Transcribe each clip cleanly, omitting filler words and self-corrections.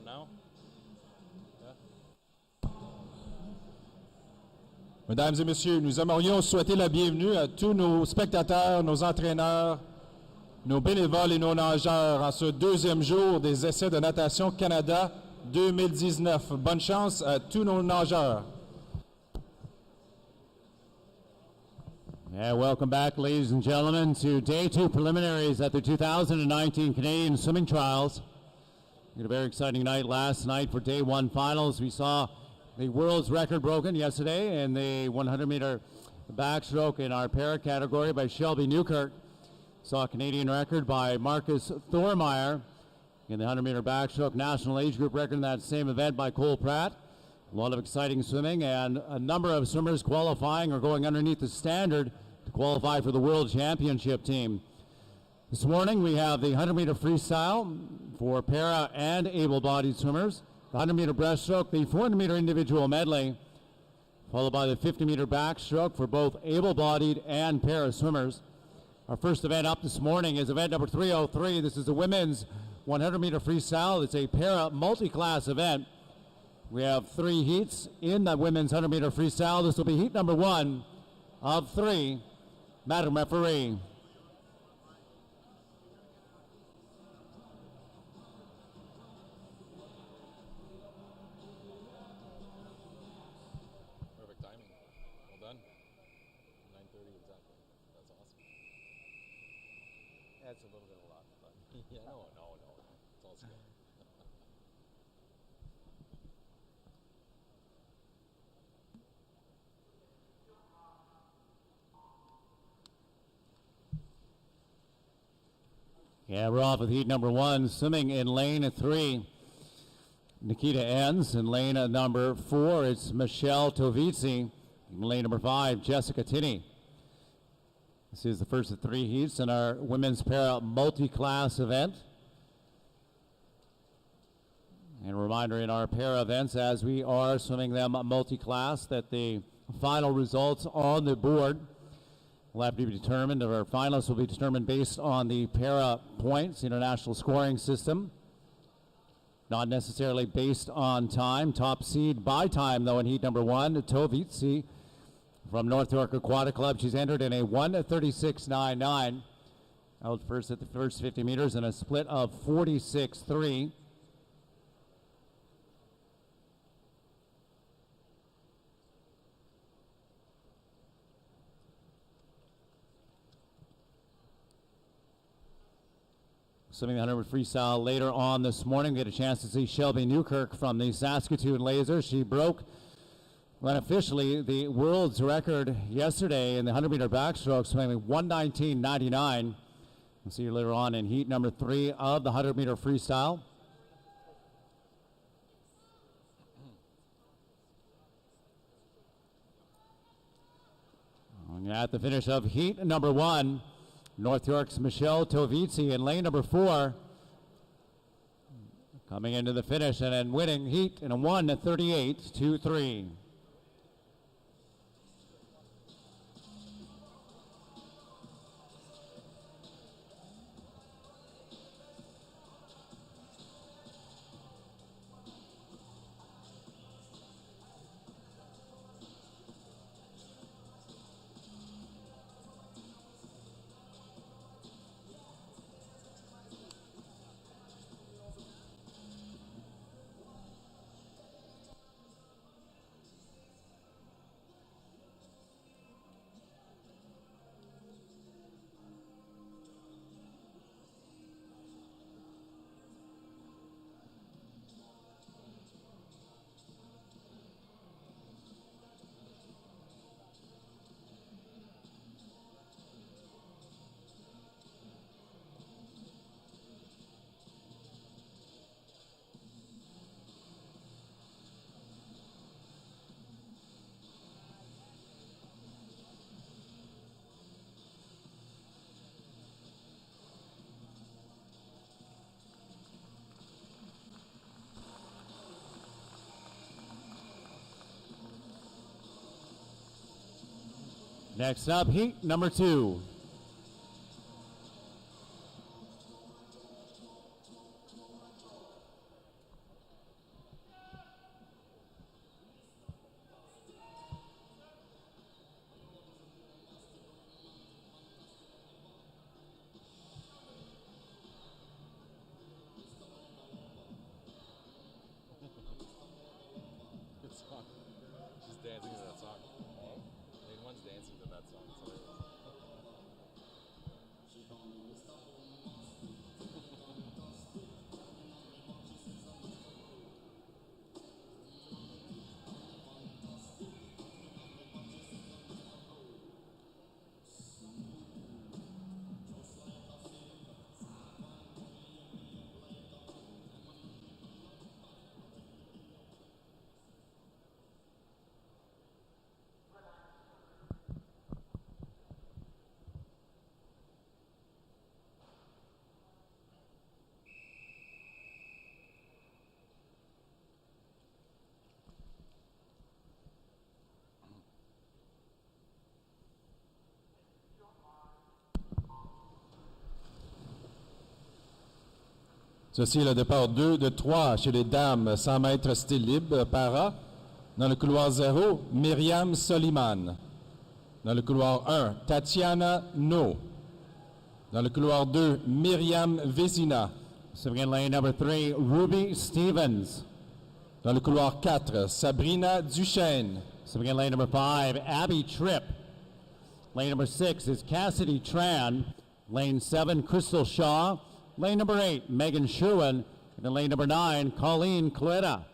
on now? Yeah. Mesdames et messieurs, nous aimerions souhaiter la bienvenue à tous nos spectateurs, nos entraîneurs, nos bénévoles et nos nageurs en ce deuxième jour des essais de natation Canada 2019. Bonne chance à tous nos nageurs. And welcome back, ladies and gentlemen, to Day 2 preliminaries at the 2019 Canadian Swimming Trials. We had a very exciting night last night for Day 1 finals. We saw the world's record broken yesterday in the 100-meter backstroke in our para category by Shelby Newkirk. Saw a Canadian record by Marcus Thormeyer in the 100-meter backstroke national age group record in that same event by Cole Pratt. A lot of exciting swimming and a number of swimmers qualifying or going underneath the standard to qualify for the World Championship team. This morning we have the 100-meter freestyle for para and able-bodied swimmers, the 100-meter breaststroke, the 400-meter individual medley, followed by the 50-meter backstroke for both able-bodied and para swimmers. Our first event up this morning is event number 303. This is the women's 100-meter freestyle. It's a para multi-class event. We have 3 heats in the women's 100-meter freestyle. This will be heat number 1 of 3. Madam Referee. Perfect timing. Well done. 9:30 exactly. That's awesome. That's a little bit of luck, but Yeah, no. It's all skill. Yeah, we're off with heat number 1, swimming in lane 3. Nikita Enns in lane number 4. It's Michelle Tovizzi. In lane number 5, Jessica Tinney. This is the first of 3 heats in our women's para multi-class event. And a reminder in our para events, as we are swimming them multi-class, that the final results on the board will have to be determined, or our finalists will be determined based on the para points, international scoring system. Not necessarily based on time. Top seed by time, though, in heat number 1, Tovizzi from North York Aquatic Club. She's entered in a 1:36.99. Out first at the first 50 meters in a split of 46.3. Swimming the 100 freestyle later on this morning. We get a chance to see Shelby Newkirk from the Saskatoon Lasers. She broke unofficially the world's record yesterday in the 100-meter backstroke, swimming 1:19.99. We'll see her later on in heat number 3 of the 100-meter freestyle. And at the finish of heat number 1, North York's Michelle Tovizzi in lane number 4, coming into the finish and then winning heat in a 1:38.23. Next up, heat number 2. Ceci est le départ 2 de 3 chez les dames 100 mètres style libre para. Dans le couloir 0, Myriam Soliman. Dans le couloir 1, Tatiana No. Dans le couloir 2, Myriam Vezina. Swimming in lane number 3, Ruby Stevens. Dans le couloir 4, Sabrina Duchesne. Swimming in lane number 5, Abby Tripp. Lane number 6 is Cassidy Tran. Lane 7, Crystal Shaw. Lane number 8, Megan Sherwin. And then lane number 9, Colleen Cluetta.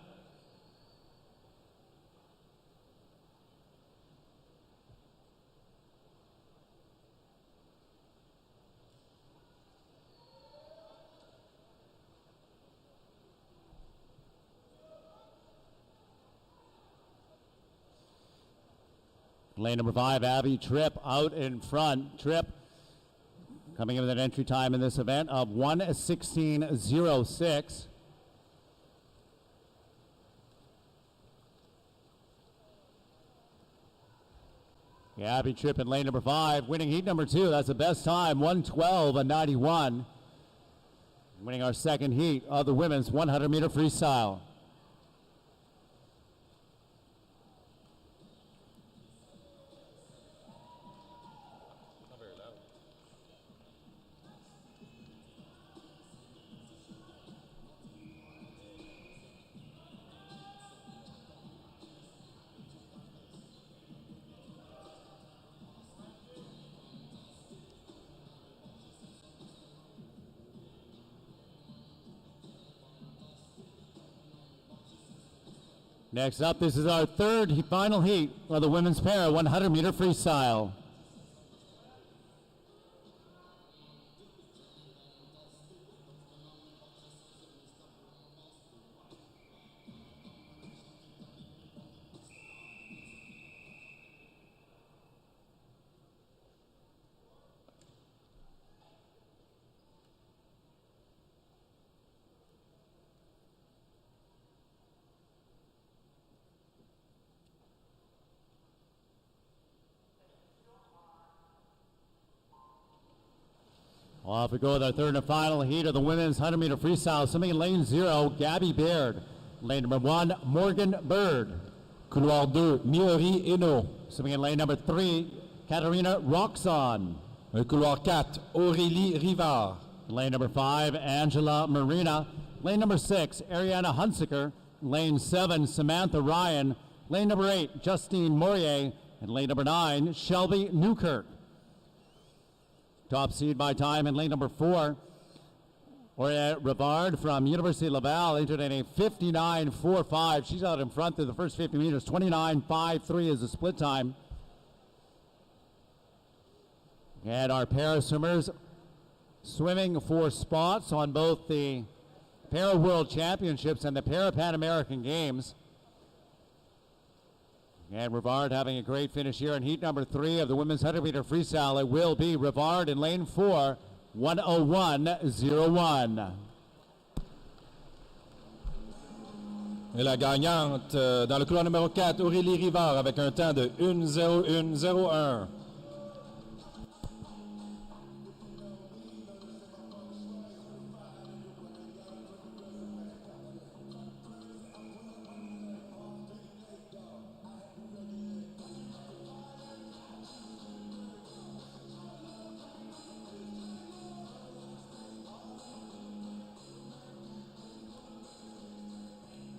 Lane number 5, Abby Tripp out in front. Tripp coming in with an entry time in this event of 1:16.06. Abby Tripp in lane number 5, winning heat number 2. That's the best time, 1:12.91. Winning our second heat of the women's 100-meter freestyle. Not very loud. Next up, this is our third final heat of the women's para 100-meter freestyle. Off we go with our third and final heat of the women's 100-meter freestyle. Swimming in lane 0, Gabby Baird. Lane number 1, Morgan Bird. Couloir 2, Miori Eno. Swimming in lane number 3, Katarina Roxon. Le couloir 4, Aurélie Rivard. Lane number 5, Angela Marina. Lane number 6, Ariana Hunsaker. Lane 7, Samantha Ryan. Lane number 8, Justine Morier. And lane number 9, Shelby Newkirk. Top seed by time in lane number 4. Oriette Rivard from University of Laval entered in a 59.45. She's out in front through the first 50 meters. 29.53 is the split time. And our para swimmers swimming for spots on both the Para World Championships and the Para Pan American Games. And Rivard having a great finish here in heat number 3 of the women's 100-meter freestyle. It will be Rivard in lane 4, 1:01.01. Et la gagnante dans le couloir numéro 4, Aurélie Rivard, avec un temps de 1:01.01.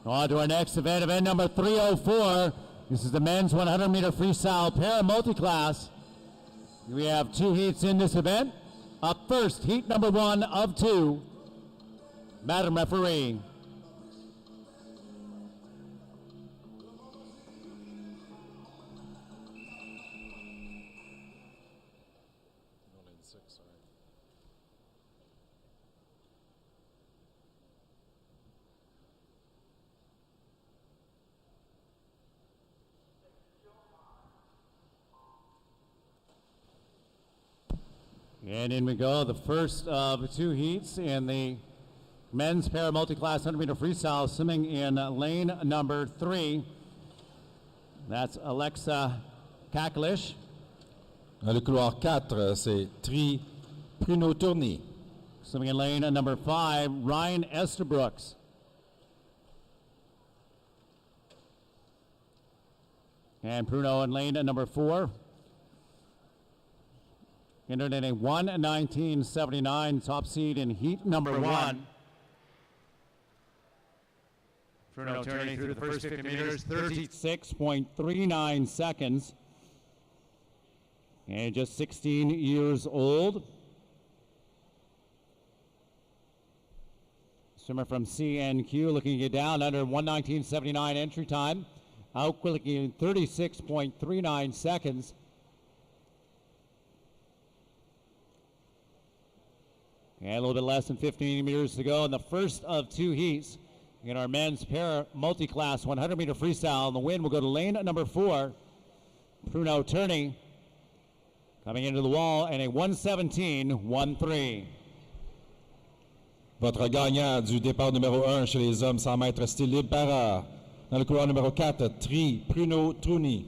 On to our next event number 304. This is the men's 100-meter freestyle para multi-class. We have 2 heats in this event. Up first, heat number 1 of 2. Madam Referee. No, lane 6, sorry. And in we go, the first of 2 heats in the men's para multi-class 100-meter freestyle, swimming in lane number 3. That's Alexa Kaklish. Dans le couloir 4, c'est Tri Pruno Tourny. Swimming in lane number 5, Ryan Estabrooks. And Pruno in lane number 4. Entered in a 1:19.79 top seed in heat number 1. Pruno turning through the first 50 meters, 36.39 seconds. And just 16 years old. Swimmer from CNQ looking to get down under 1:19.79 entry time. Out quickly in 36.39 seconds. And a little bit less than 15 meters to go in the first of 2 heats in our men's para multi-class 100-meter freestyle. And the win will go to lane number 4. Pruno turning, coming into the wall, and a 1:17.13. Votre gagnant du départ numéro 1 chez les hommes 100 mètres style libre para. Dans le couloir numéro 4, Pruno Truni.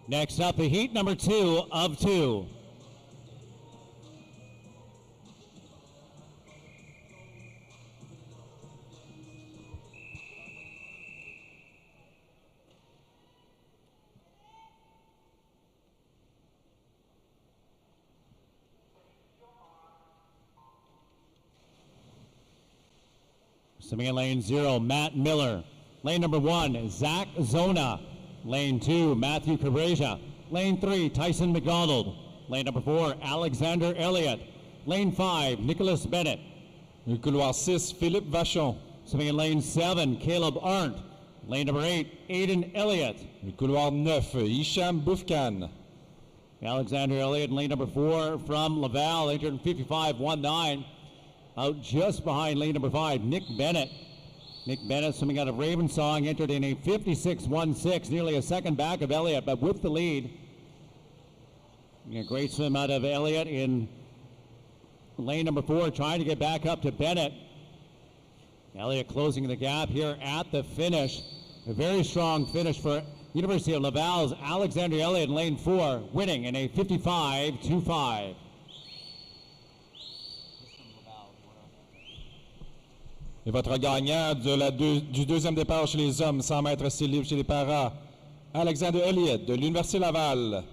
Next up, the heat number 2 of 2. Swimming in lane 0, Matt Miller. Lane number 1, Zach Zona. Lane 2, Matthew Cabreja. Lane 3, Tyson McDonald. Lane number 4, Alexander Elliott. Lane 5, Nicholas Bennett. Le couloir 6, Philippe Vachon. Swimming in lane 7, Caleb Arndt. Lane number 8, Aiden Elliott. Le couloir 9, Hicham Boufkan. Alexander Elliott in lane number 4 from Laval, entered in 55.19. Out just behind lane number 5, Nick Bennett. Nick Bennett swimming out of Ravensong, entered in a 56.16, nearly a second back of Elliott, but with the lead. A great swim out of Elliott in lane number 4, trying to get back up to Bennett. Elliott closing the gap here at the finish. A very strong finish for University of Laval's Alexander Elliott in lane 4, winning in a 55.25. Et votre gagnant du deuxième départ chez les hommes, 100 mètres style libre chez les paras, Alexander Elliott de l'Université Laval.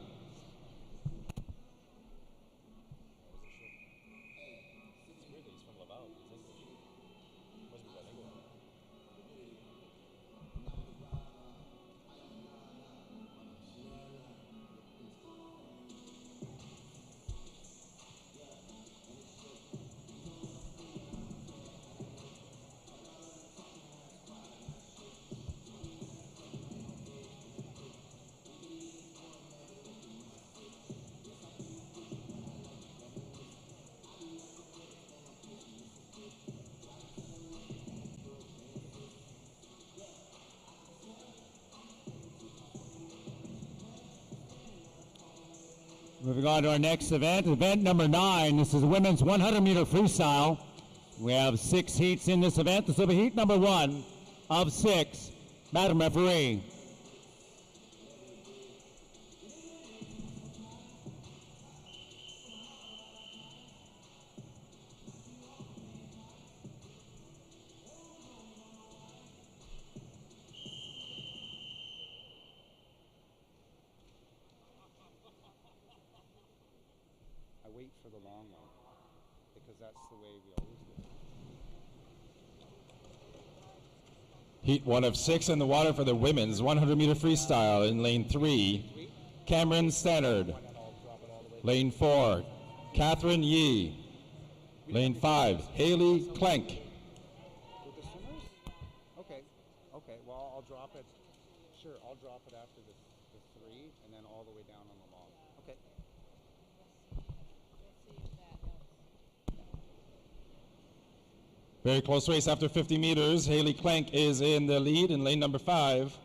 Moving on to our next event, event number 9. This is a women's 100-meter freestyle. We have 6 heats in this event. This will be heat number 1 of 6. Madam Referee. wait for the long one because that's the way we always do it. Heat 1 of 6 in the water for the women's 100-meter freestyle in lane 3, Cameron Stannard. Lane 4, Catherine Yee. Lane 5, Haley Klenk. With the swimmers? Okay. Okay. Well, I'll drop it. Sure, I'll drop it after the 3 and then all the way down on the long. Okay. Very close race after 50 meters. Haley Klenk is in the lead in lane number 5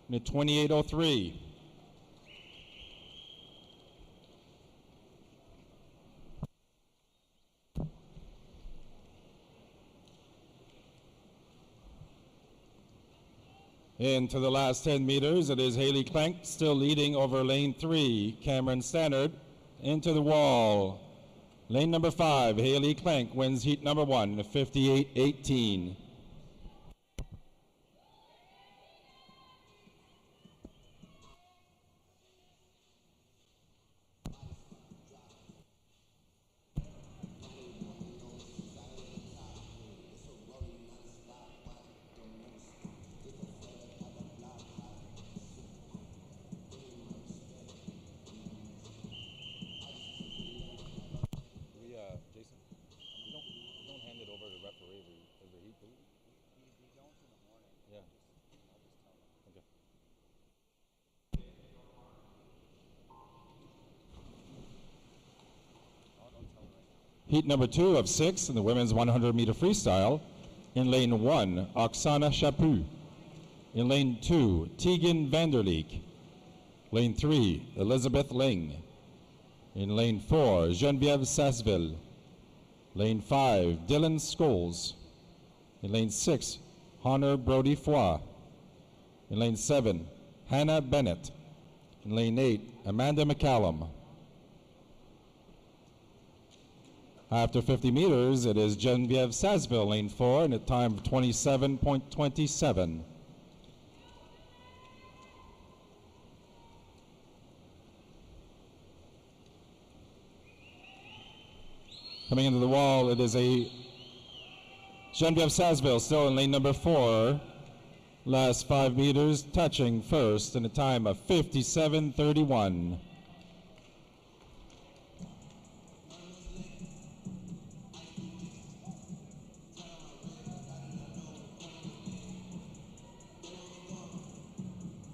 in a 28:03. Into the last 10 meters, it is Haley Klenk still leading over lane 3, Cameron Stannard. Into the wall. Lane number 5, Haley Klenk wins heat number 1, 58:18. Jason, don't hand it over to the referee every heat, do we? We don't in the morning. Yeah. I'll just tell them. Okay. Don't tell them right now. Heat number 2 of 6 in the women's 100-meter freestyle. In lane 1, Oksana Chaput. In lane 2, Tegan Vanderleek. Lane 3, Elizabeth Ling. In lane 4, Geneviève Sasseville. Lane 5, Dylan Scholes. In lane 6, Honor Brody Foy. In lane 7, Hannah Bennett. In lane 8, Amanda McCallum. After 50 meters, it is Geneviève Sasseville, lane 4, in a time of 27.27. Coming into the wall, it is a Geneviève Sasseville still in lane number 4. Last 5 meters, touching first in a time of 57:31.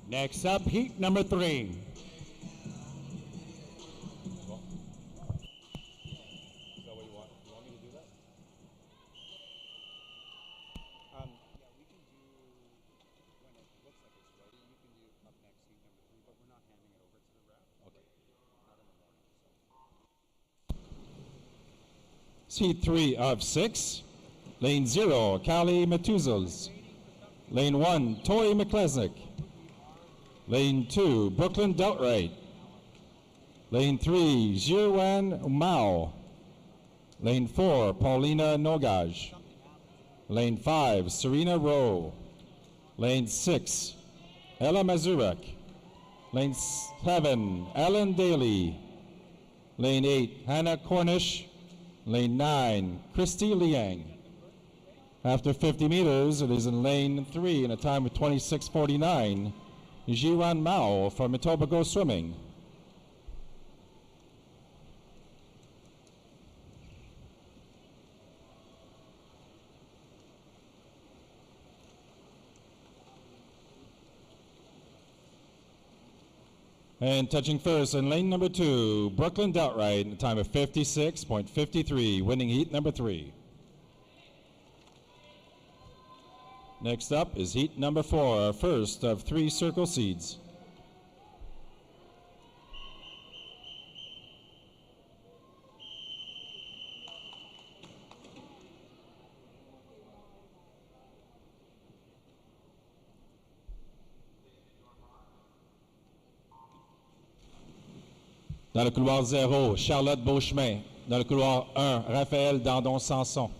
Next up, heat number 3. Is that what you want? You want me to do that? Yeah, we can do, when it looks like it's ready, you can do up next heat number 3, but we're not handing it over to the ref. Okay. Not in the morning, so. Heat 3 of 6. Lane 0, Callie Matuzels. Lane 1, Tori McClesnick. Lane 2, Brooklyn Deltright. Lane 3, Jirwan Mao. Lane 4, Paulina Nogaj. Lane 5, Serena Rowe. Lane 6, Ella Mazurek. Lane 7, Ellen Daly. Lane 8, Hannah Cornish. Lane 9, Christy Liang. After 50 meters, it is in lane 3 in a time of 26:49. Jiwan Mao for Metobago Swimming. And touching first in lane number 2, Brooklyn Deltright in a time of 56.53, winning heat number 3. Next up is heat number 4, our first of 3 circle seeds. Dans le couloir 0, Charlotte Beauchemin. Dans le couloir 1, Raphaël Dandon-Sanson.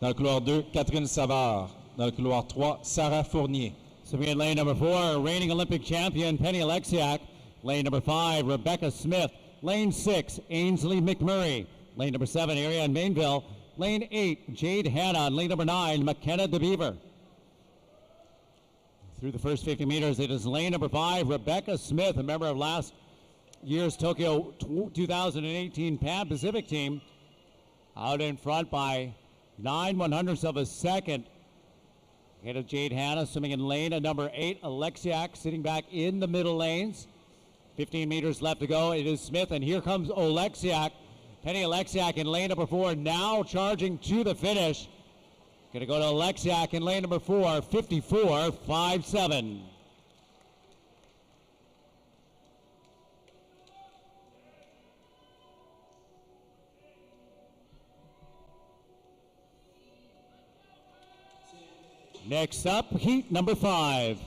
Dans le couloir 2, Catherine Savard. Dans le couloir 3, Sarah Fournier. So we had lane number 4, reigning Olympic champion Penny Alexiak. Lane number 5, Rebecca Smith. Lane 6, Ainsley McMurray. Lane number 7, Ariane Mainville. Lane 8, Jade Hanna. Lane number 9, McKenna DeBeaver. Through the first 50 meters, it is lane number 5, Rebecca Smith, a member of last year's Tokyo 2018 Pan Pacific team. Out in front by 9/100ths of a second. Ahead of Jade Hanna, swimming in lane number 8, Alexiak sitting back in the middle lanes. 15 meters left to go. It is Smith, and here comes Oleksiak. Penny Alexiak in lane number 4, now charging to the finish. Going to go to Alexiak in lane number 4, 54.57. Next up, heat number 5.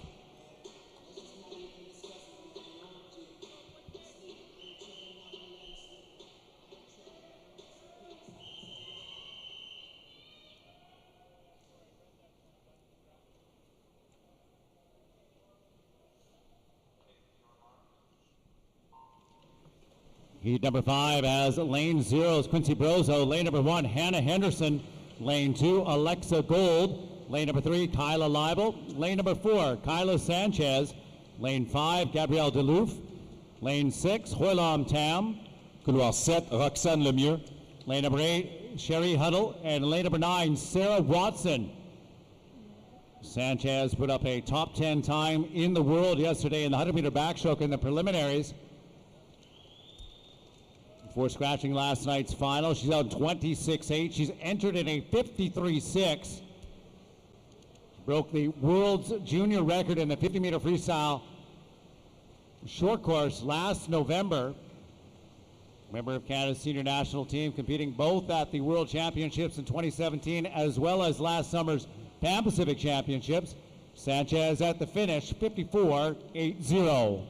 Heat number 5 has lane 0 is Quincy Brozo, lane number 1 Hannah Henderson, lane 2 Alexa Gold, lane number 3 Kyla Leibel, lane number 4 Kyla Sanchez, lane 5 Gabrielle Delouf, lane 6 Hoylam Tam, Couloir 7, Roxane Lemieux. lane number 8 Sherry Huddle, and lane number 9 Sarah Watson. Sanchez put up a top 10 time in the world yesterday in the 100-meter backstroke in the preliminaries. Before scratching last night's final, she's out 26.8. She's entered in a 53.6. Broke the world's junior record in the 50-meter freestyle short course last November. Member of Canada's senior national team, competing both at the World Championships in 2017 as well as last summer's Pan Pacific Championships. Sanchez at the finish, 54.80.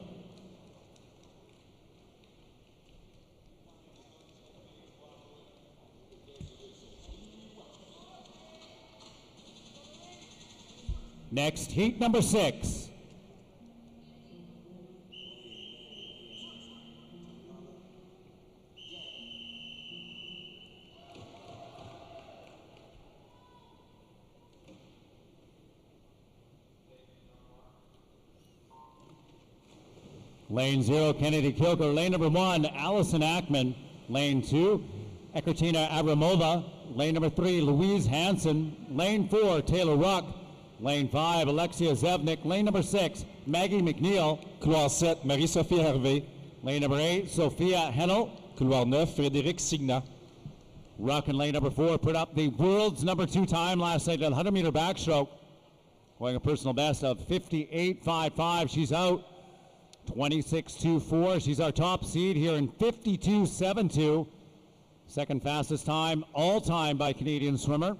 Next, heat number 6. Lane 0, Kennedy Kilgore. Lane number 1, Allison Ackman. Lane 2, Ekaterina Abramova. Lane number 3, Louise Hansen. Lane 4, Taylor Ruck. Lane 5, Alexia Zevnik. Lane number 6, Maggie McNeil. Couloir 7, Marie-Sophie Hervé. Lane number 8, Sophia Hennel. Couloir 9, Frédéric Signa. Ruck in lane number 4 put up the world's number 2 time last night at 100-meter backstroke, going a personal best of 58.55. She's out 26.24. She's our top seed here in 52.72. Second fastest time all time by Canadian swimmer.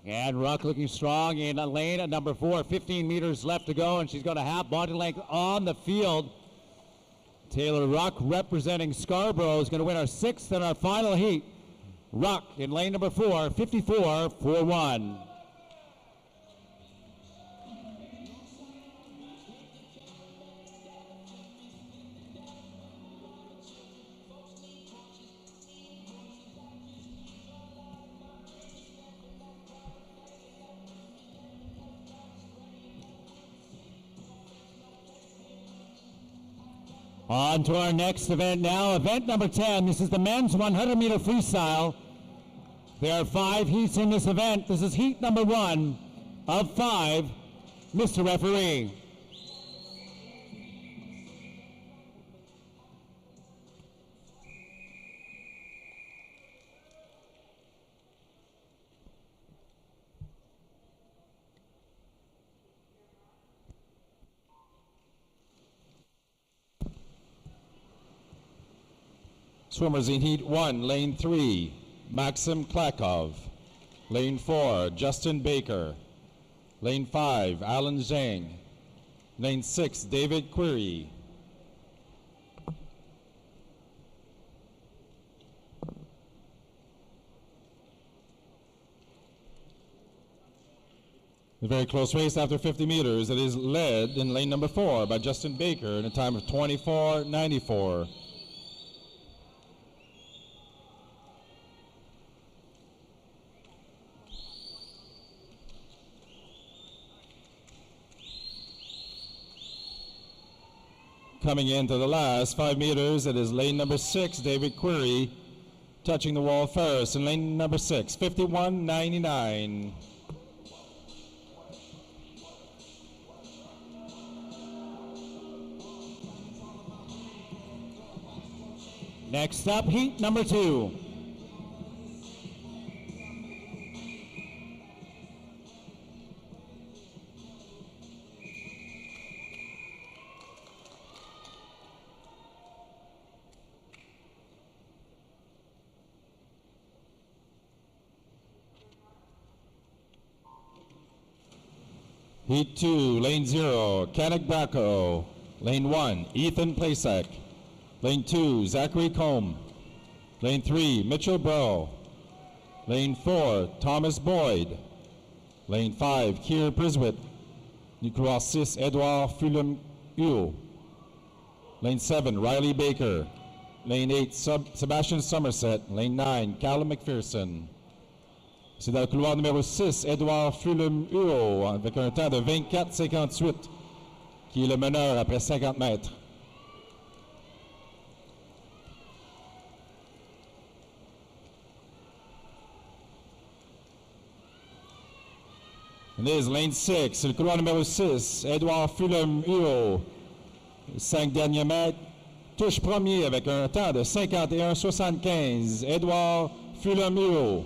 And Ruck looking strong in lane at number 4. 15 meters left to go, and she's got a half body length on the field. Taylor Ruck, representing Scarborough, is going to win our 6th and our final heat. Ruck in lane number 4, 54.41. On to our next event now, event number 10. This is the men's 100-meter freestyle. There are 5 heats in this event. This is heat number 1 of 5. Mr. Referee. Swimmers in Heat 1, Lane 3, Maxim Klakov. Lane 4, Justin Baker. Lane 5, Alan Zhang. Lane 6, David Query. A very close race after 50 meters. It is led in lane number 4 by Justin Baker in a time of 24:94. Coming into the last 5 meters, it is lane number 6, David Query, touching the wall first in lane number 6, 51:99. Next up, heat number 2. Heat 2, lane 0, Kanik Bracco. Lane 1, Ethan Plasek. Lane 2, Zachary Combe. Lane 3, Mitchell Burrow. Lane 4, Thomas Boyd. Lane 5, Keir Priswitt. Couloir 6, Edouard Fulham-Huot. Lane 7, Riley Baker. Lane 8, Sebastian Somerset. Lane 9, Carl McPherson. C'est dans le couloir numéro 6, Edouard Fulham-Huot, avec un temps de 24:58, qui est le meneur après 50 mètres. And it is lane 6, c'est le couloir numéro 6, Edouard Fulham-Huot. 5 derniers mètres, touche premier avec un temps de 51:75, Edouard Fulham-Huot.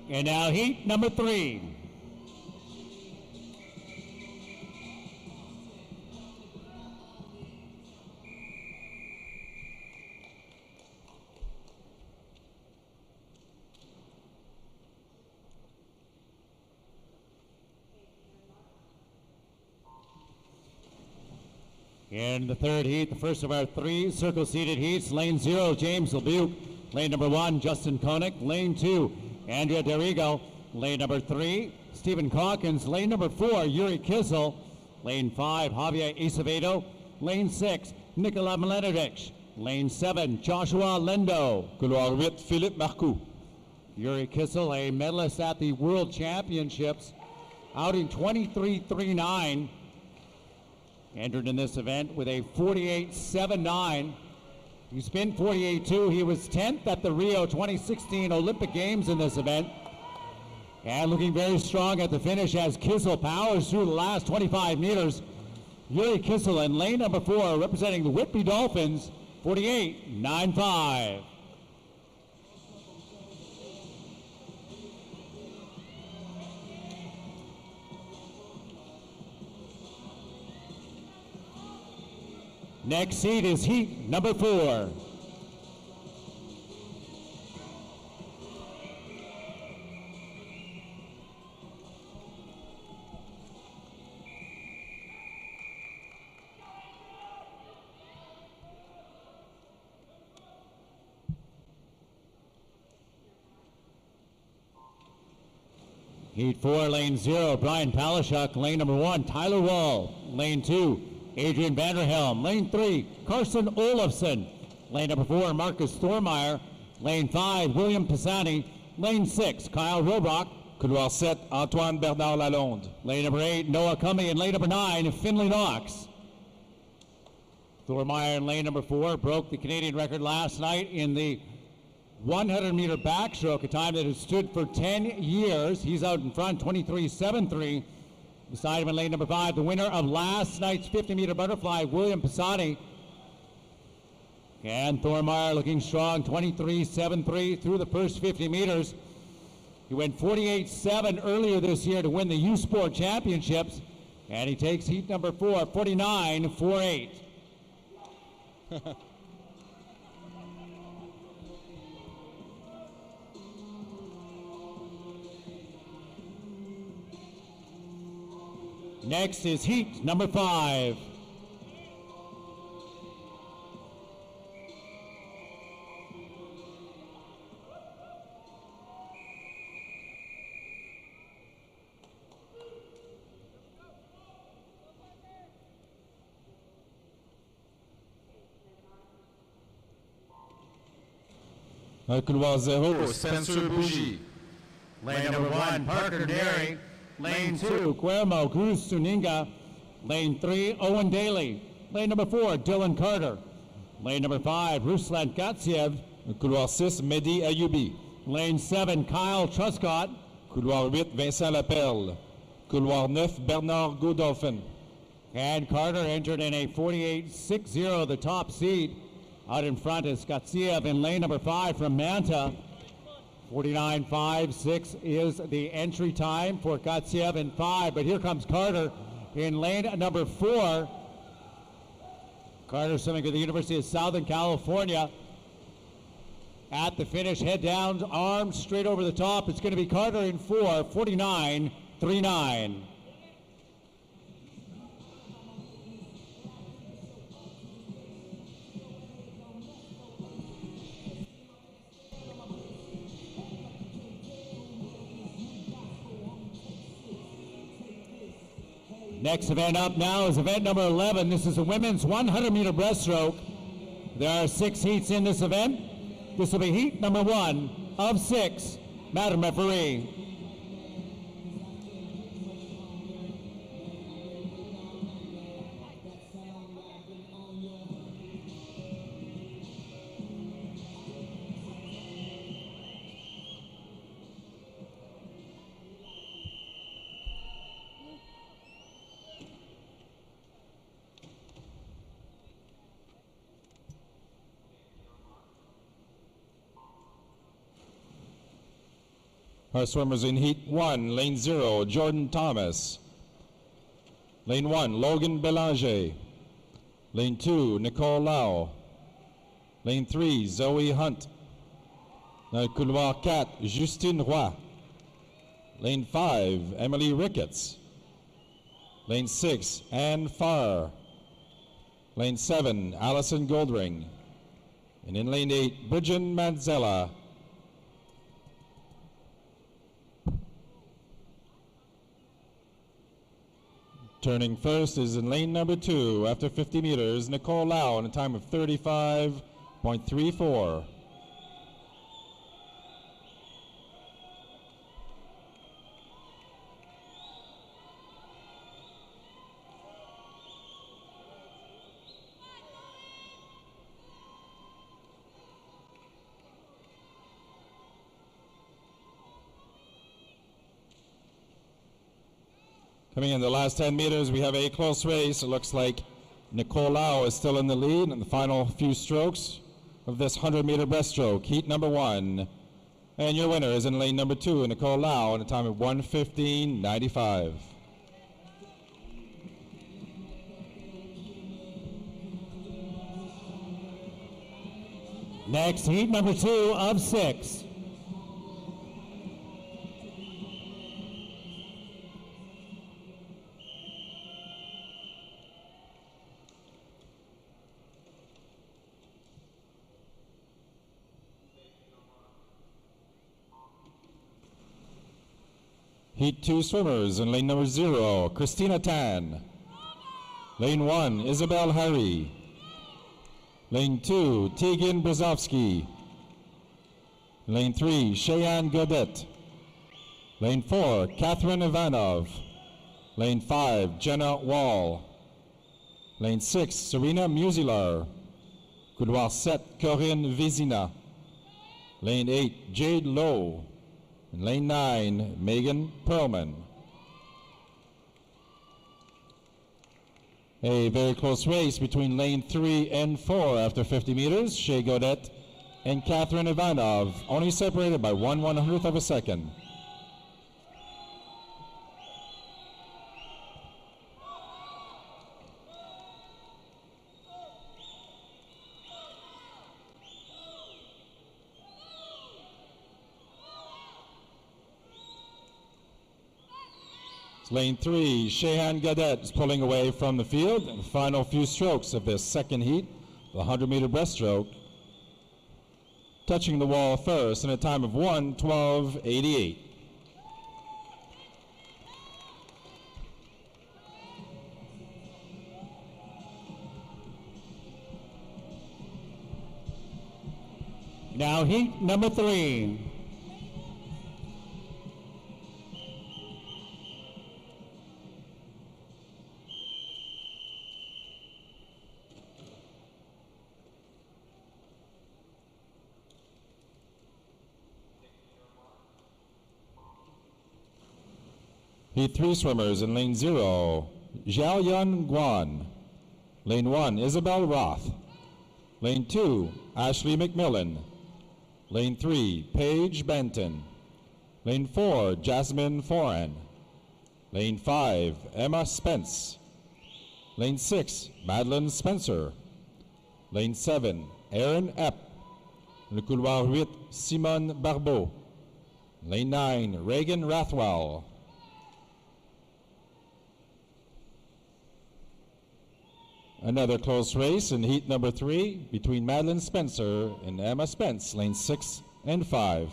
And now heat number 3. In the third heat, the first of our 3 circle-seated heats, lane 0, James LeBuc. Lane number 1, Justin Koenig. Lane 2, Andrea Derigo. Lane number 3, Stephen Calkins. Lane number 4, Yuri Kissel. Lane 5, Javier Acevedo. Lane 6, Nikola Milenovic. Lane 7, Joshua Lendo. Couloir 8, Philippe Marcoux. Yuri Kissel, a medalist at the World Championships, out in 23:39. Entered in this event with a 48:79. He's been 48.2. He was 10th at the Rio 2016 Olympic Games in this event. And looking very strong at the finish as Kissel powers through the last 25 meters. Yuri Kissel in lane number 4, representing the Whitby Dolphins, 48.95. Next seat is heat number 4. Heat 4, lane 0, Brian Palashuk. Lane number 1, Tyler Wall. Lane 2, Adrian Vanderhelm. Lane 3, Carson Olofsson. Lane number 4, Marcus Thormeyer. Lane 5, William Pisani. Lane 6, Kyle Robrock. Couloir 7, Antoine Bernard Lalonde. Lane number 8, Noah Cummey. And lane number 9, Finley Knox. Thormeyer in lane number 4 broke the Canadian record last night in the 100-meter backstroke, a time that has stood for 10 years. He's out in front, 23.73. Beside him in lane number 5, the winner of last night's 50-meter butterfly, William Pisani. And Thormeyer looking strong, 23.73 through the first 50 meters. He went 48.7 earlier this year to win the U Sport Championships, and he takes heat number 4, 49.48. Next is heat number 5. Un couloir 0, Spencer Bougie. Lane number 1, Parker Derry. Lane 2, Guillermo Cruz Suninga. Lane 3, Owen Daly. Lane number 4, Dylan Carter. Lane number 5, Ruslan Gatsiev. Un couloir 6, Mehdi Ayoubi. Lane 7, Kyle Truscott. Couloir 8, Vincent Laperle. Couloir 9, Bernard Godolphin. And Carter entered in a 48.60, the top seed. Out in front is Gatsiev in lane number 5 from Manta. 49.56 is the entry time for Gatsiev in 5, but here comes Carter in lane number 4. Carter swimming to the University of Southern California. At the finish, head down, arms straight over the top. It's going to be Carter in 4, 49.39. Next event up now is event number 11. This is a women's 100-meter breaststroke. There are 6 heats in this event. This will be heat number 1 of 6. Madam Referee. Our swimmers in heat 1, lane 0, Jordan Thomas. Lane 1, Logan Belanger. Lane 2, Nicole Lau. Lane 3, Zoe Hunt. Dans le couloir 4, Justine Roy. Lane 5, Emily Ricketts. Lane 6, Anne Farr. Lane 7, Allison Goldring. And in lane 8, Bridget Manzella. Turning first is in lane number 2 after 50 meters, Nicole Lau in a time of 35.34. Coming in the last 10 meters, we have a close race. It looks like Nicole Lau is still in the lead in the final few strokes of this 100-meter breaststroke, heat number 1. And your winner is in lane number 2, Nicole Lau, in a time of 1:15.95. Next, heat number 2 of 6. Heat 2 swimmers in lane number 0, Christina Tan. Lane 1, Isabel Harry. Lane 2, Tegan Brzezowski. Lane 3, Cheyenne Godet. Lane 4, Catherine Ivanov. Lane 5, Jenna Wall. Lane 6, Serena Musilar. Couloir 7, Corinne Vézina. Lane 8, Jade Lowe. And lane 9, Megan Perlman. A very close race between lane 3 and 4 after 50 meters. Shea Godet and Catherine Ivanov, only separated by 1/100th of a second. Lane 3, Cheyenne Godet is pulling away from the field in the final few strokes of this second heat, the 100-meter breaststroke. Touching the wall first in a time of 1:12.88. Now heat number 3. Heat 3 swimmers in lane 0, Xiaoyun Guan. Lane 1, Isabel Roth. Lane 2, Ashley McMillan. Lane 3, Paige Benton. Lane 4, Jasmine Foran. Lane 5, Emma Spence. Lane 6, Madeline Spencer. Lane 7, Erin Epp. Le couloir 8, Simone Barbeau. Lane 9, Reagan Rathwell. Another close race in heat number 3 between Madeline Spencer and Emma Spence, lane 6 and 5.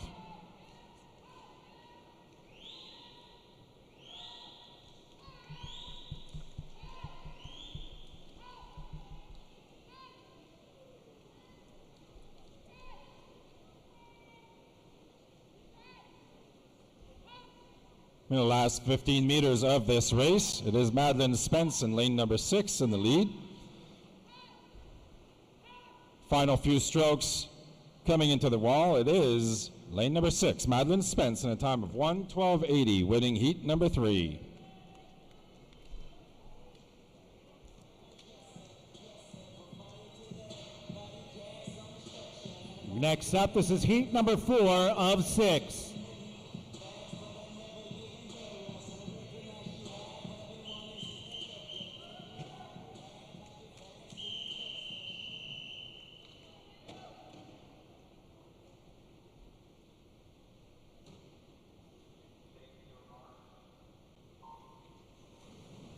In the last 15 meters of this race, it is Madeline Spence in lane number 6 in the lead. Final few strokes coming into the wall. It is lane number 6, Madeline Spence, in a time of 1:12.80, winning heat number 3. Next up, this is heat number 4 of 6.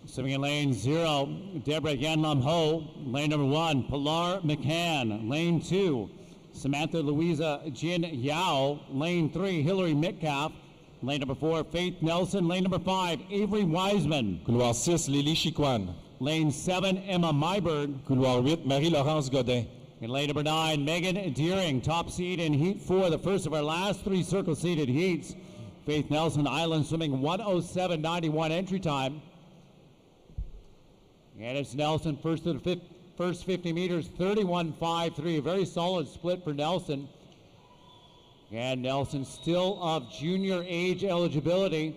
Swimming in lane 0, Deborah Yanlam Ho. Lane number 1, Pilar McCann. Lane 2, Samantha Louisa Jin Yao. Lane 3, Hillary Metcalf. Lane number 4, Faith Nelson. Lane number 5, Avery Wiseman. Couloir 6, Lily Chicoine. Lane 7, Emma Myberg. Couloir 8, Marie-Laurence Godin. In lane number 9, Megan Deering, top seed in heat 4, the first of our last 3 circle-seeded heats. Faith Nelson Island swimming 1:07.91 entry time. And it's Nelson first to the first 50 meters, 31.53. A very solid split for Nelson. And Nelson still of junior age eligibility.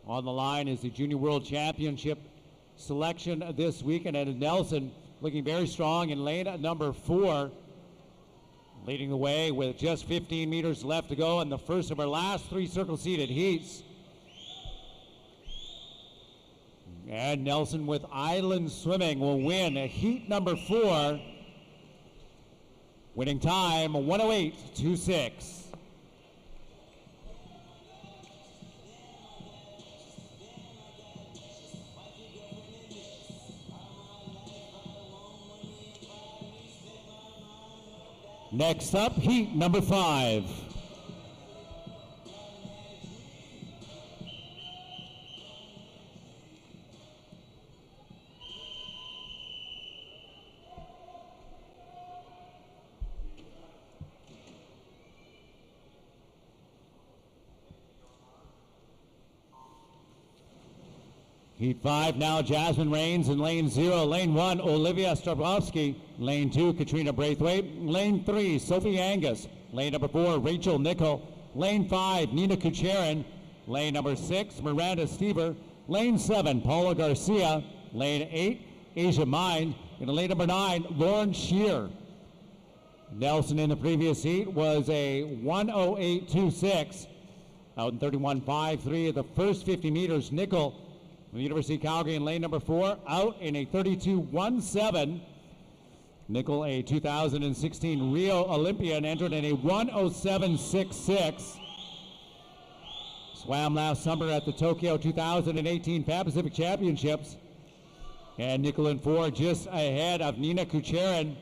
On the line is the Junior World Championship selection this weekend. And Nelson looking very strong in lane number 4. Leading the way with just 15 meters left to go in the first of our last 3 circle-seeded heats. And Nelson with Island Swimming will win heat number 4. Winning time 1:08.26. Next up, heat number 5. Heat 5 now, Jasmine Rains in lane 0. Lane 1, Olivia Strabowski. Lane 2, Katrina Braithwaite. Lane 3, Sophie Angus. Lane number 4, Rachel Nickel. Lane 5, Nina Kucherin. Lane number 6, Miranda Stever. Lane 7, Paula Garcia. Lane 8, Asia Mind. In lane number 9, Lauren Shear. Nelson in the previous heat was a 1:08.26. Out in 31.53 at the first 50 meters. Nickel from the University of Calgary in lane number 4, out in a 32.17. Nickel, a 2016 Rio Olympian, entered in a 1:07.66. Swam last summer at the Tokyo 2018 Pan Pacific Championships. And Nickel in 4, just ahead of Nina Kucherin.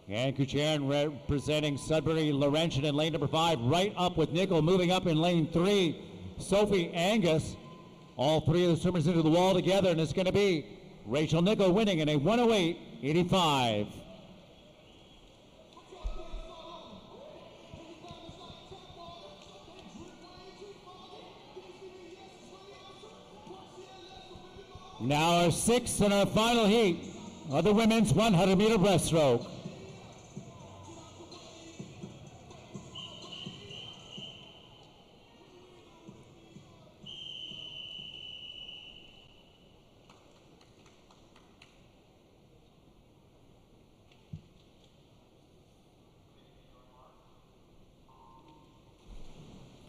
And Kucherin representing Sudbury Laurentian in lane number 5, right up with Nickel. Moving up in lane 3, Sophie Angus. All 3 of the swimmers into the wall together, and it's going to be Rachel Nickel winning in a 108.85. Now our sixth and our final heat of the women's 100-meter breaststroke.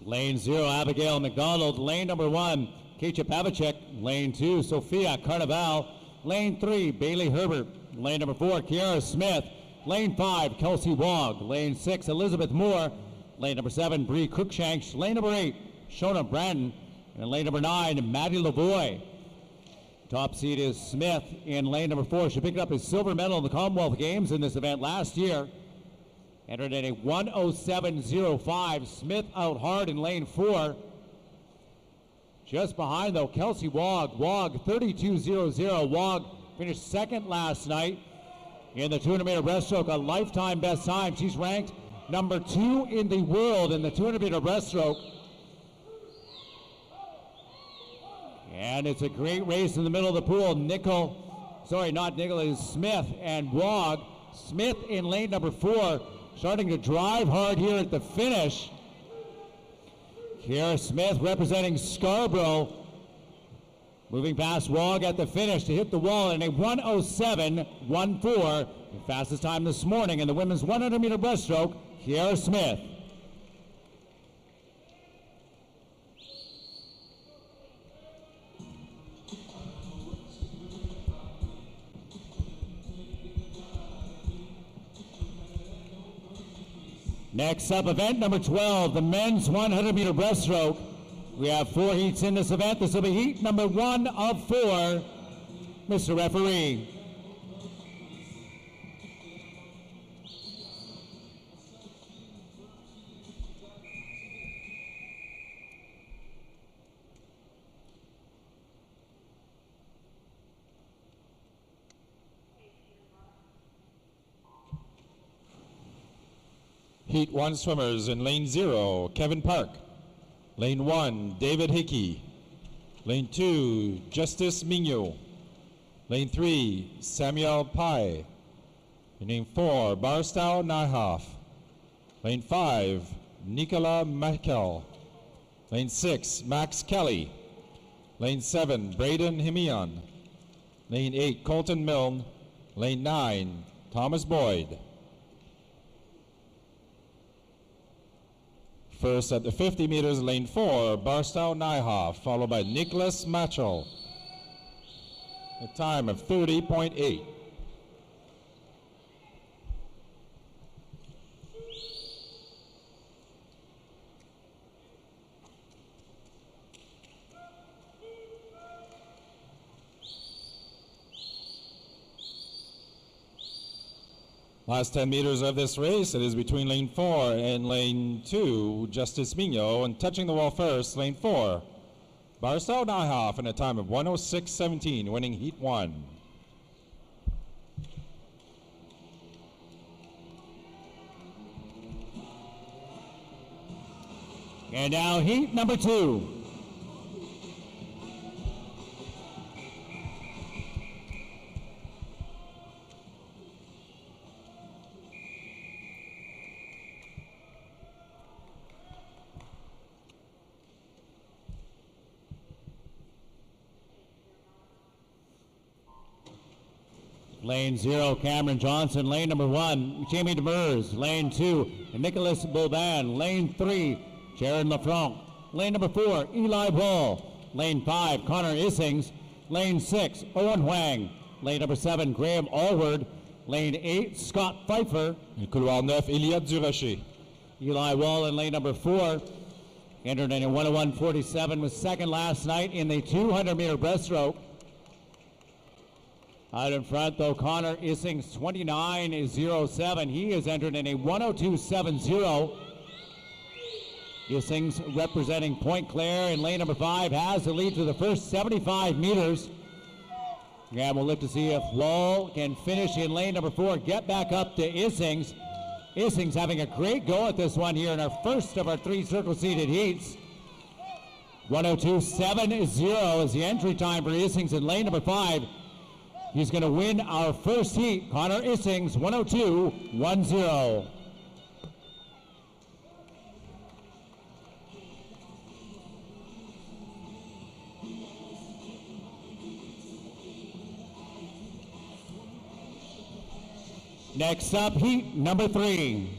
Lane 0, Abigail McDonald. Lane number 1, Keisha Pavacek. Lane 2, Sophia Carnival. Lane 3, Bailey Herbert. Lane number 4, Kiara Smith. Lane 5, Kelsey Wog. Lane 6, Elizabeth Moore. Lane number 7, Bree Cruikshanks. Lane number 8, Shona Brandon. And lane number 9, Maddie Lavoie. Top seed is Smith in lane number 4. She picked up a silver medal in the Commonwealth Games in this event last year. Entered in a 107.05. Smith out hard in lane 4. Just behind, though, Kelsey Wog. Wog 32.00. Wog finished second last night in the 200-meter breaststroke, a lifetime best time. She's ranked number 2 in the world in the 200-meter breaststroke. And it's a great race in the middle of the pool. Smith and Wog. Smith in lane number 4. Starting to drive hard here at the finish. Kiara Smith representing Scarborough. Moving past Wog at the finish to hit the wall in a 107.14. The fastest time this morning in the women's 100-meter breaststroke, Kiara Smith. Next up, event number 12, the men's 100-meter breaststroke. We have 4 heats in this event. This will be heat number 1 of 4. Mr. Referee. Heat 1 swimmers in lane 0, Kevin Park. Lane 1, David Hickey. Lane 2, Justice Mignot. Lane 3, Samuel Pai. Lane 4, Barstow Nyhoff. Lane 5, Nicola Makel. Lane 6, Max Kelly. Lane 7, Braden Himian. Lane 8, Colton Milne. Lane 9, Thomas Boyd. First at the 50 meters, lane 4, Barstow Nyhoff, followed by Nicholas Matchell. A time of 30.8. Last 10 meters of this race, it is between lane 4 and lane 2, Justice Mignot, and touching the wall first, lane 4, Barstow Nyhoff, in a time of 106.17, winning heat 1. And now heat number 2. Lane 0, Cameron Johnson. Lane number 1, Jamie Demers. Lane 2, Nicholas Boban. Lane 3, Jared Lafranc. Lane number 4, Eli Wall. Lane 5, Connor Isings. Lane 6, Owen Huang. Lane number 7, Graham Allward. Lane 8, Scott Pfeiffer. Et couloir 9, Eliott Durocher. Eli Wall in lane number 4. Entered in a 101.47, was second last night in the 200-meter breaststroke. Out in front, though, Connor Isings, 29.07. He is entered in a 102.70. Isings representing Point Claire in lane number 5 has the lead to the first 75 meters. Yeah, we'll look to see if Wall can finish in lane number 4, get back up to Isings. Isings having a great go at this one here in our first of our 3 circle-seated heats. 102.70 is the entry time for Isings in lane number 5. He's going to win our first heat. Connor Isings, 102.10. Next up, heat number 3.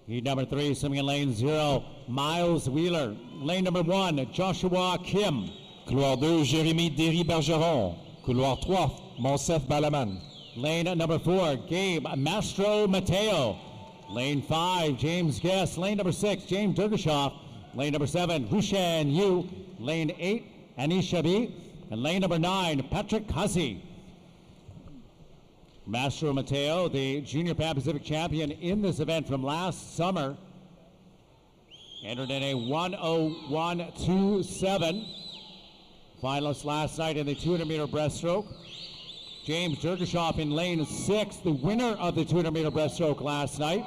Heat number 3, swimming in lane 0, Miles Wheeler. Lane number 1, Joshua Kim. Couloir 2, Jérémy Derry-Bergeron. Couloir 3, Monsef Balaman. Lane number 4, Gabe Mastro Mateo. Lane 5, James Guest. Lane number 6, James Dergashoff. Lane number 7, Hushan Yu. Lane 8, Anish Shabi. And lane number 9, Patrick Hussey. Mastro Mateo, the Junior Pan Pacific champion in this event from last summer, entered in a 101.27. Finalist last night in the 200-meter breaststroke. James Dergashoff in lane 6, the winner of the 200-meter breaststroke last night.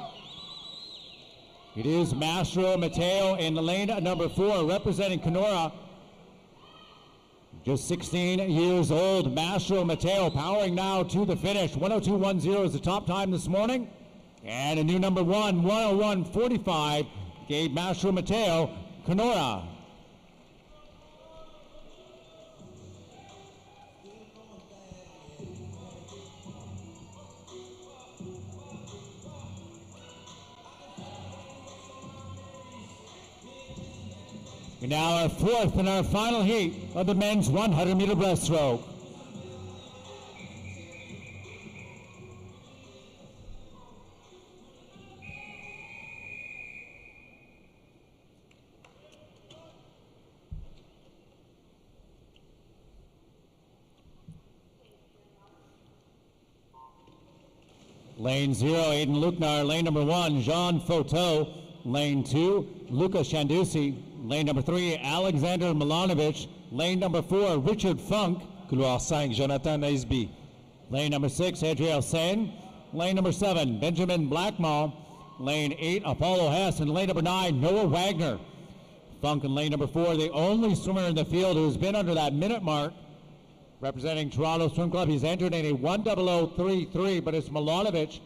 It is Mastro Mateo in lane number 4, representing Kenora. Just 16 years old, Mastro Mateo powering now to the finish. 102.10 is the top time this morning. And a new number 1, 101.45, gave Mastro Mateo, Kenora. And now our 4th and our final heat of the men's 100-meter breaststroke. Lane 0, Aiden Luknar. Lane number 1, Jean Foto. Lane 2, Luca Shandusi. Lane number 3, Alexander Milanovic. Lane number 4, Richard Funk. Couloir 5, Jonathan Naisby. Lane number 6, Adriel Sen. Lane number 7, Benjamin Blackmall. Lane 8, Apollo Hess. And lane number 9, Noah Wagner. Funk in lane number 4, the only swimmer in the field who's been under that minute mark. Representing Toronto Swim Club, he's entered in a 1:00.33, but it's Milanovic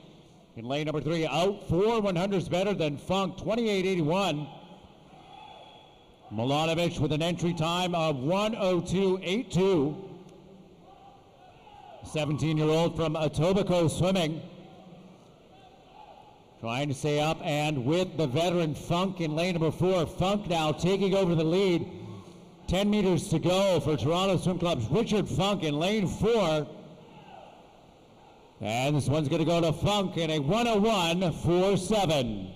in lane number 3, out 4 100s better than Funk, 28.81. Milanovic with an entry time of 1:02.82. 17-year-old from Etobicoke Swimming. Trying to stay up and with the veteran Funk in lane number 4. Funk now taking over the lead. 10 meters to go for Toronto Swim Club's Richard Funk in lane 4. And this one's going to go to Funk in a 1:01.47.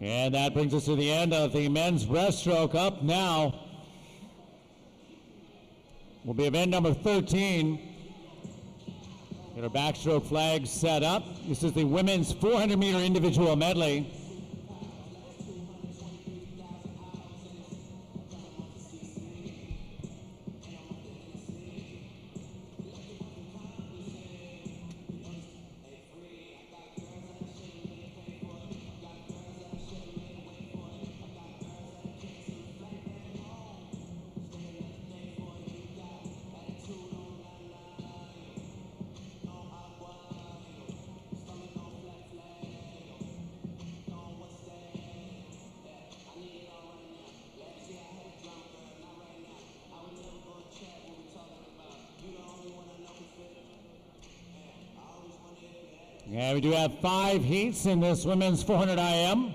And that brings us to the end of the men's breaststroke. Up now will be event number 13. Get our backstroke flags set up. This is the women's 400-meter individual medley. Yeah, we do have 5 heats in this women's 400 IM.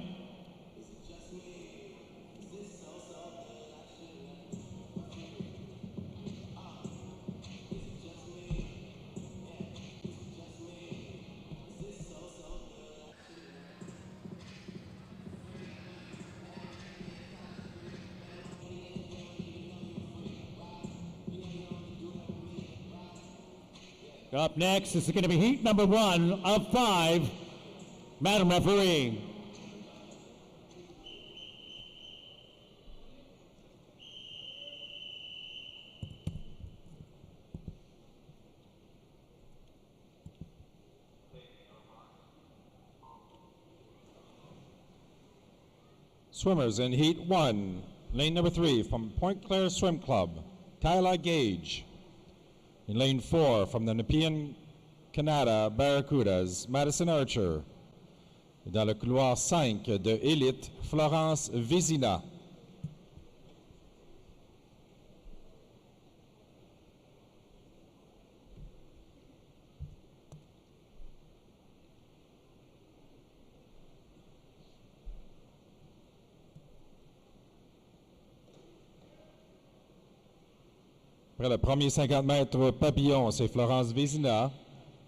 Up next, this is going to be heat number 1 of 5. Madam Referee. Swimmers in Heat 1, lane number 3 from Point Claire Swim Club, Tyler Gage. In lane 4 from the Nepean Canada Barracudas, Madison Archer. Et dans le couloir 5 de Élite, Florence Vézina. Après le premier 50 mètres papillon, c'est Florence Vézina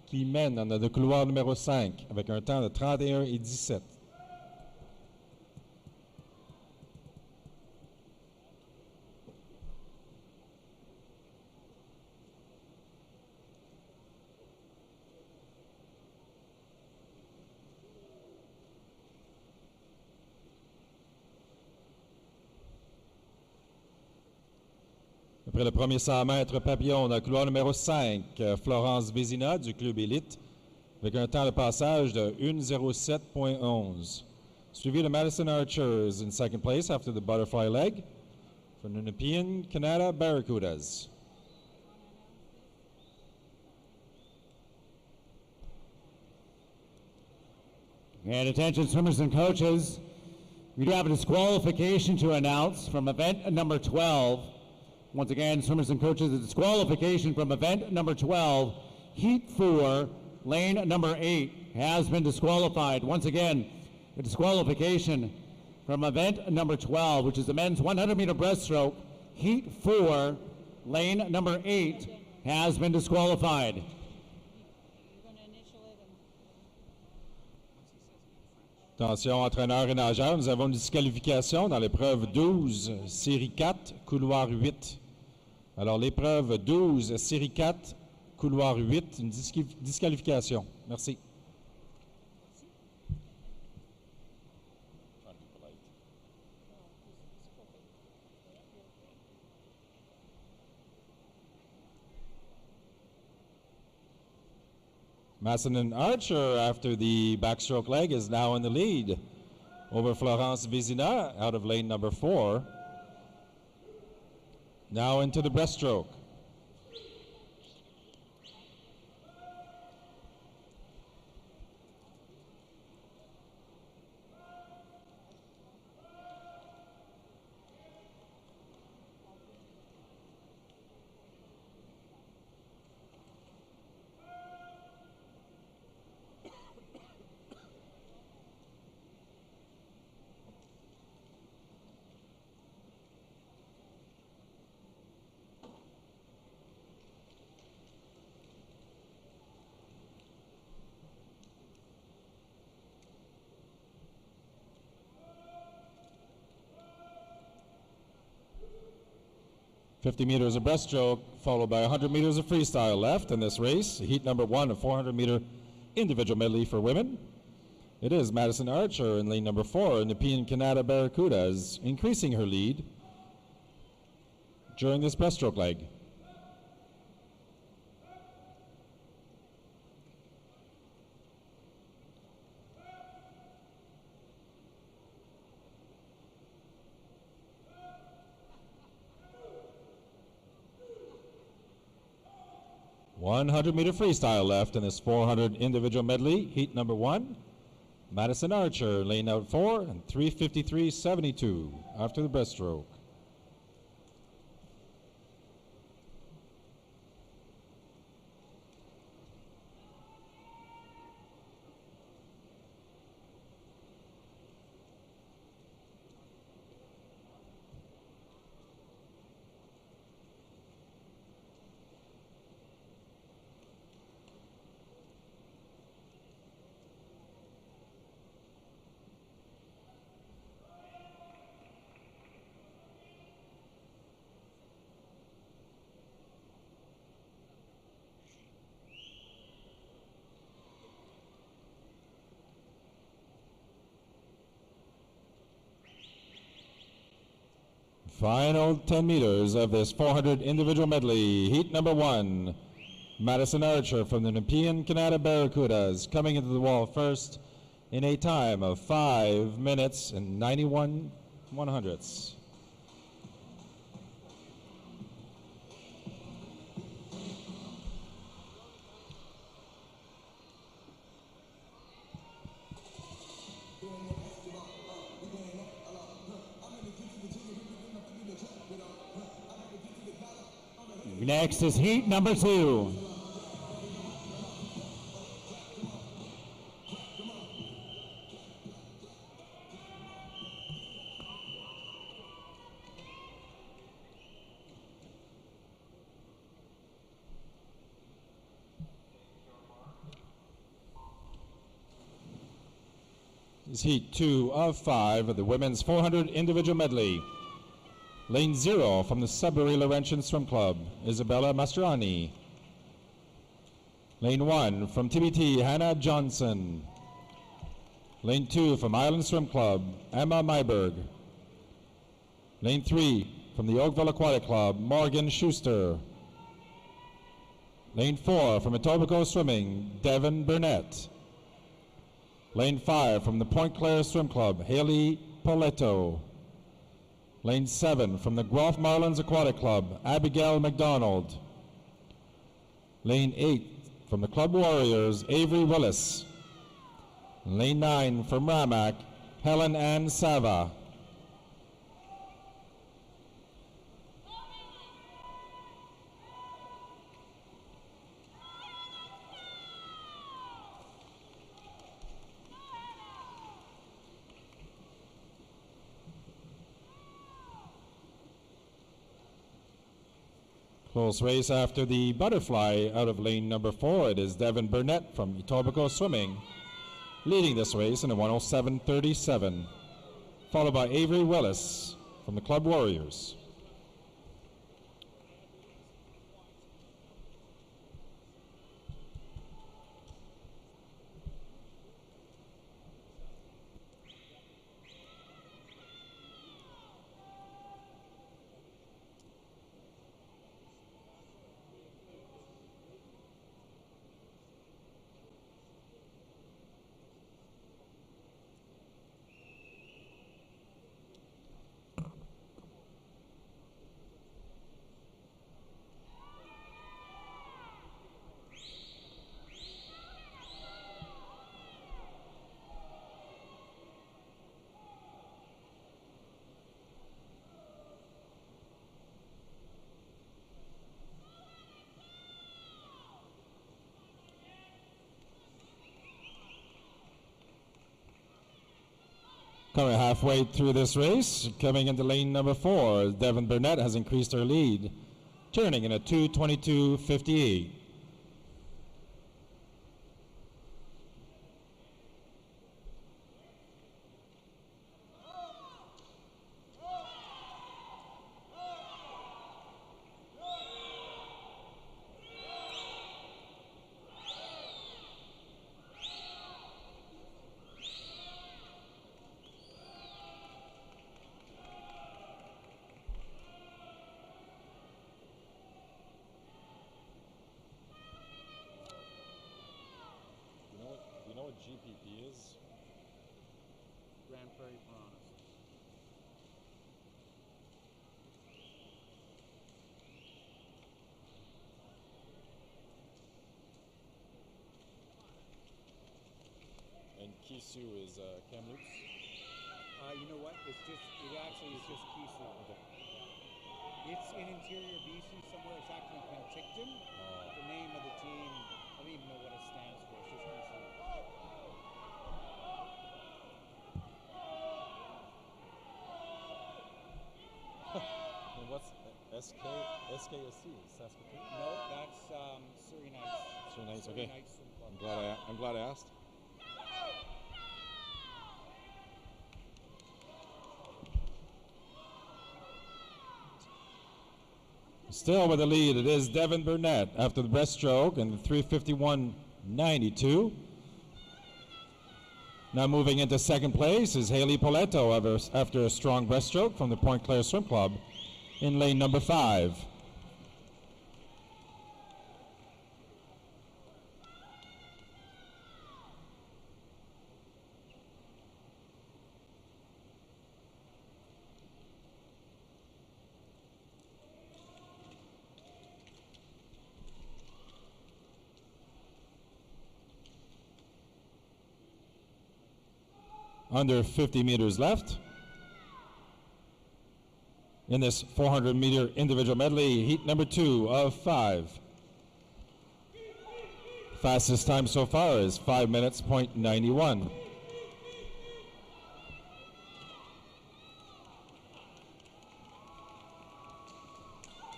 qui mène dans le couloir numéro 5 avec un temps de 31 et 17. Après le premier 100 mètres papillon, dans le couloir numéro 5, Florence Vézina du club Élite, avec un temps de passage de 1:07.11. Suivi de Madison Archers in second place after the butterfly leg from the Nepean Canada Barracudas. And attention swimmers and coaches, we do have a disqualification to announce from event number 12. Once again, swimmers and coaches, a disqualification from event number 12. Heat 4, lane number 8 has been disqualified. Once again, a disqualification from event number 12, which is the men's 100-meter breaststroke. Heat 4, lane number 8 has been disqualified. Attention, entraîneurs et nageurs, nous avons une disqualification dans l'épreuve 12, série 4, couloir 8. Alors, l'épreuve 12, série 4, couloir 8, une disqualification. Merci. Madison Archer, after the backstroke leg, is now in the lead over Florence Vézina out of lane number 4. Now into the breaststroke. $50 meters of breaststroke, followed by 100 meters of freestyle left in this race. Heat number 1, a 400-meter individual medley for women. It is Madison Archer in lane number 4, Nepean Canada Barracudas, increasing her lead during this breaststroke leg. $100-meter freestyle left in this 400 individual medley. Heat number 1, Madison Archer, lane out 4, and 3:53.72 after the breaststroke. Final 10 meters of this 400 individual medley. Heat number 1. Madison Archer from the Nepean Canada Barracudas coming into the wall first in a time of 5 minutes and 91 100ths. Next is heat number 2. This is heat 2 of 5 of the women's 400 individual medley. Lane 0 from the Sudbury Laurentian Swim Club, Isabella Mastrani. Lane 1 from TBT, Hannah Johnson. Lane 2 from Island Swim Club, Emma Myberg. Lane 3 from the Oakville Aquatic Club, Morgan Schuster. Lane 4 from Etobicoke Swimming, Devin Burnett. Lane 5 from the Point Claire Swim Club, Haley Poletto. Lane 7 from the Guelph Marlins Aquatic Club, Abigail McDonald. Lane 8 from the Club Warriors, Avery Willis. Lane 9 from Ramac, Helen Ann Sava. Close race after the butterfly out of lane number 4. It is Devin Burnett from Etobicoke Swimming leading this race in a 107.37, followed by Avery Willis from the Club Warriors. Coming halfway through this race, coming into lane number 4, Devin Burnett has increased her lead, turning in a 2:22.58. You know what GPP is? Grand Prairie Piranhas. And Kisu is Kamloops? You know what? It actually is just Kisu. Okay. It's in interior BC somewhere. It's actually Penticton. The name of the team, I don't even know what it stands for. It's just Kisu. And what's SKSC? Saskatoon? No, that's Surrey Knights. Surrey Knights, Surrey okay. Knights Swim Club. I'm glad I asked. Still with the lead, it is Devin Burnett after the breaststroke and the 3:51.92. Now moving into second place is Haley Poletto after a strong breaststroke from the Point Claire Swim Club, in lane number 5. Under 50 meters left in this 400-meter individual medley, heat number 2 of 5. Fastest time so far is 5 minutes, .91.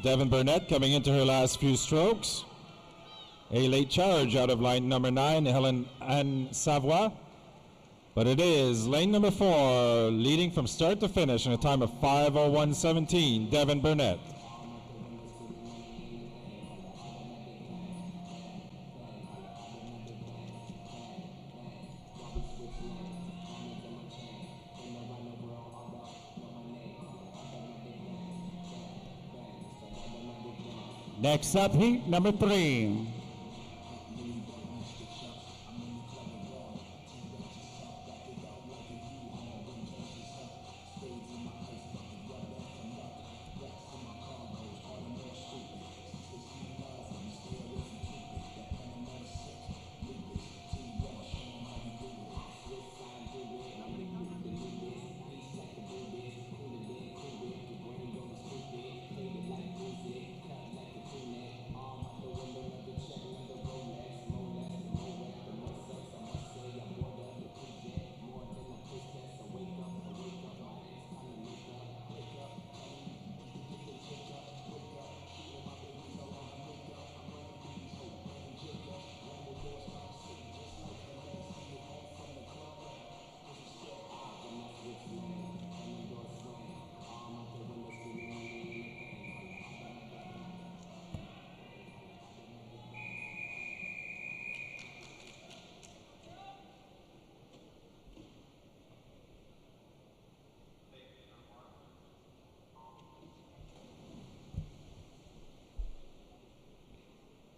Devin Burnett coming into her last few strokes. A late charge out of line number 9, Helen Anne Savoie. But it is lane number 4, leading from start to finish in a time of 5:01:17, Devin Burnett. Next up, heat number 3.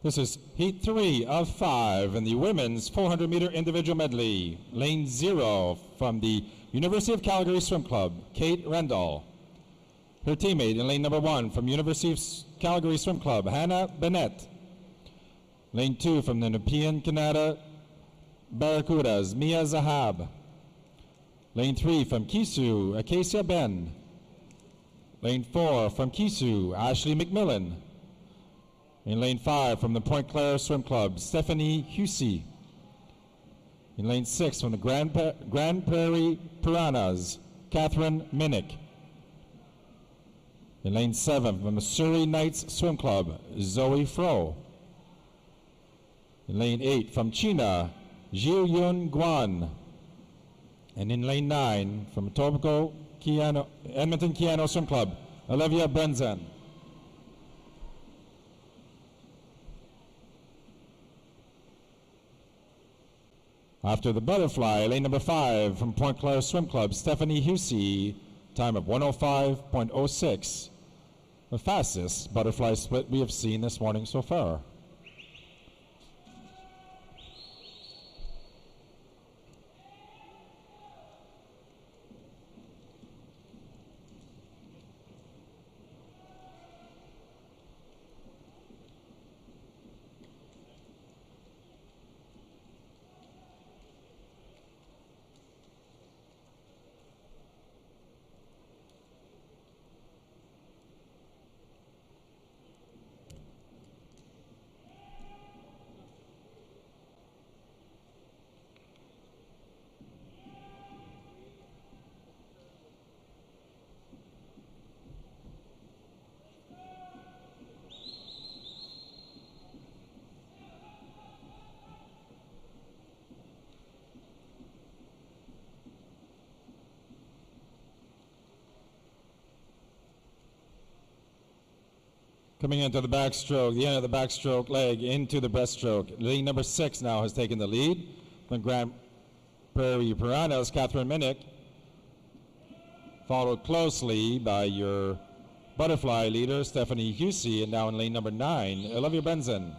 This is heat 3 of 5 in the women's 400-meter individual medley. Lane 0 from the University of Calgary Swim Club, Kate Rendall. Her teammate in lane number 1 from University of Calgary Swim Club, Hannah Bennett. Lane 2 from the Nepean Canada Barracudas, Mia Zahab. Lane 3 from Kisu, Acacia Ben. Lane 4 from Kisu, Ashley McMillan. In lane 5 from the Point Claire Swim Club, Stephanie Husey. In lane 6 from the Grand Prairie Piranhas, Catherine Minnick. In lane 7 from the Surrey Knights Swim Club, Zoe Fro. In lane 8 from China, Jiu Yun Guan. And in lane 9 from Edmonton Keano Swim Club, Olivia Brenzan. After the butterfly, lane number 5 from Point Claire Swim Club, Stephanie Husey, time of 1:05.06. The fastest butterfly split we have seen this morning so far. Coming into the backstroke, the end of the backstroke leg into the breaststroke. Lane number 6 now has taken the lead. From Grand Prairie Piranhas, Catherine Minnick, followed closely by your butterfly leader Stephanie Husey, and now in lane number 9, Olivia Benson.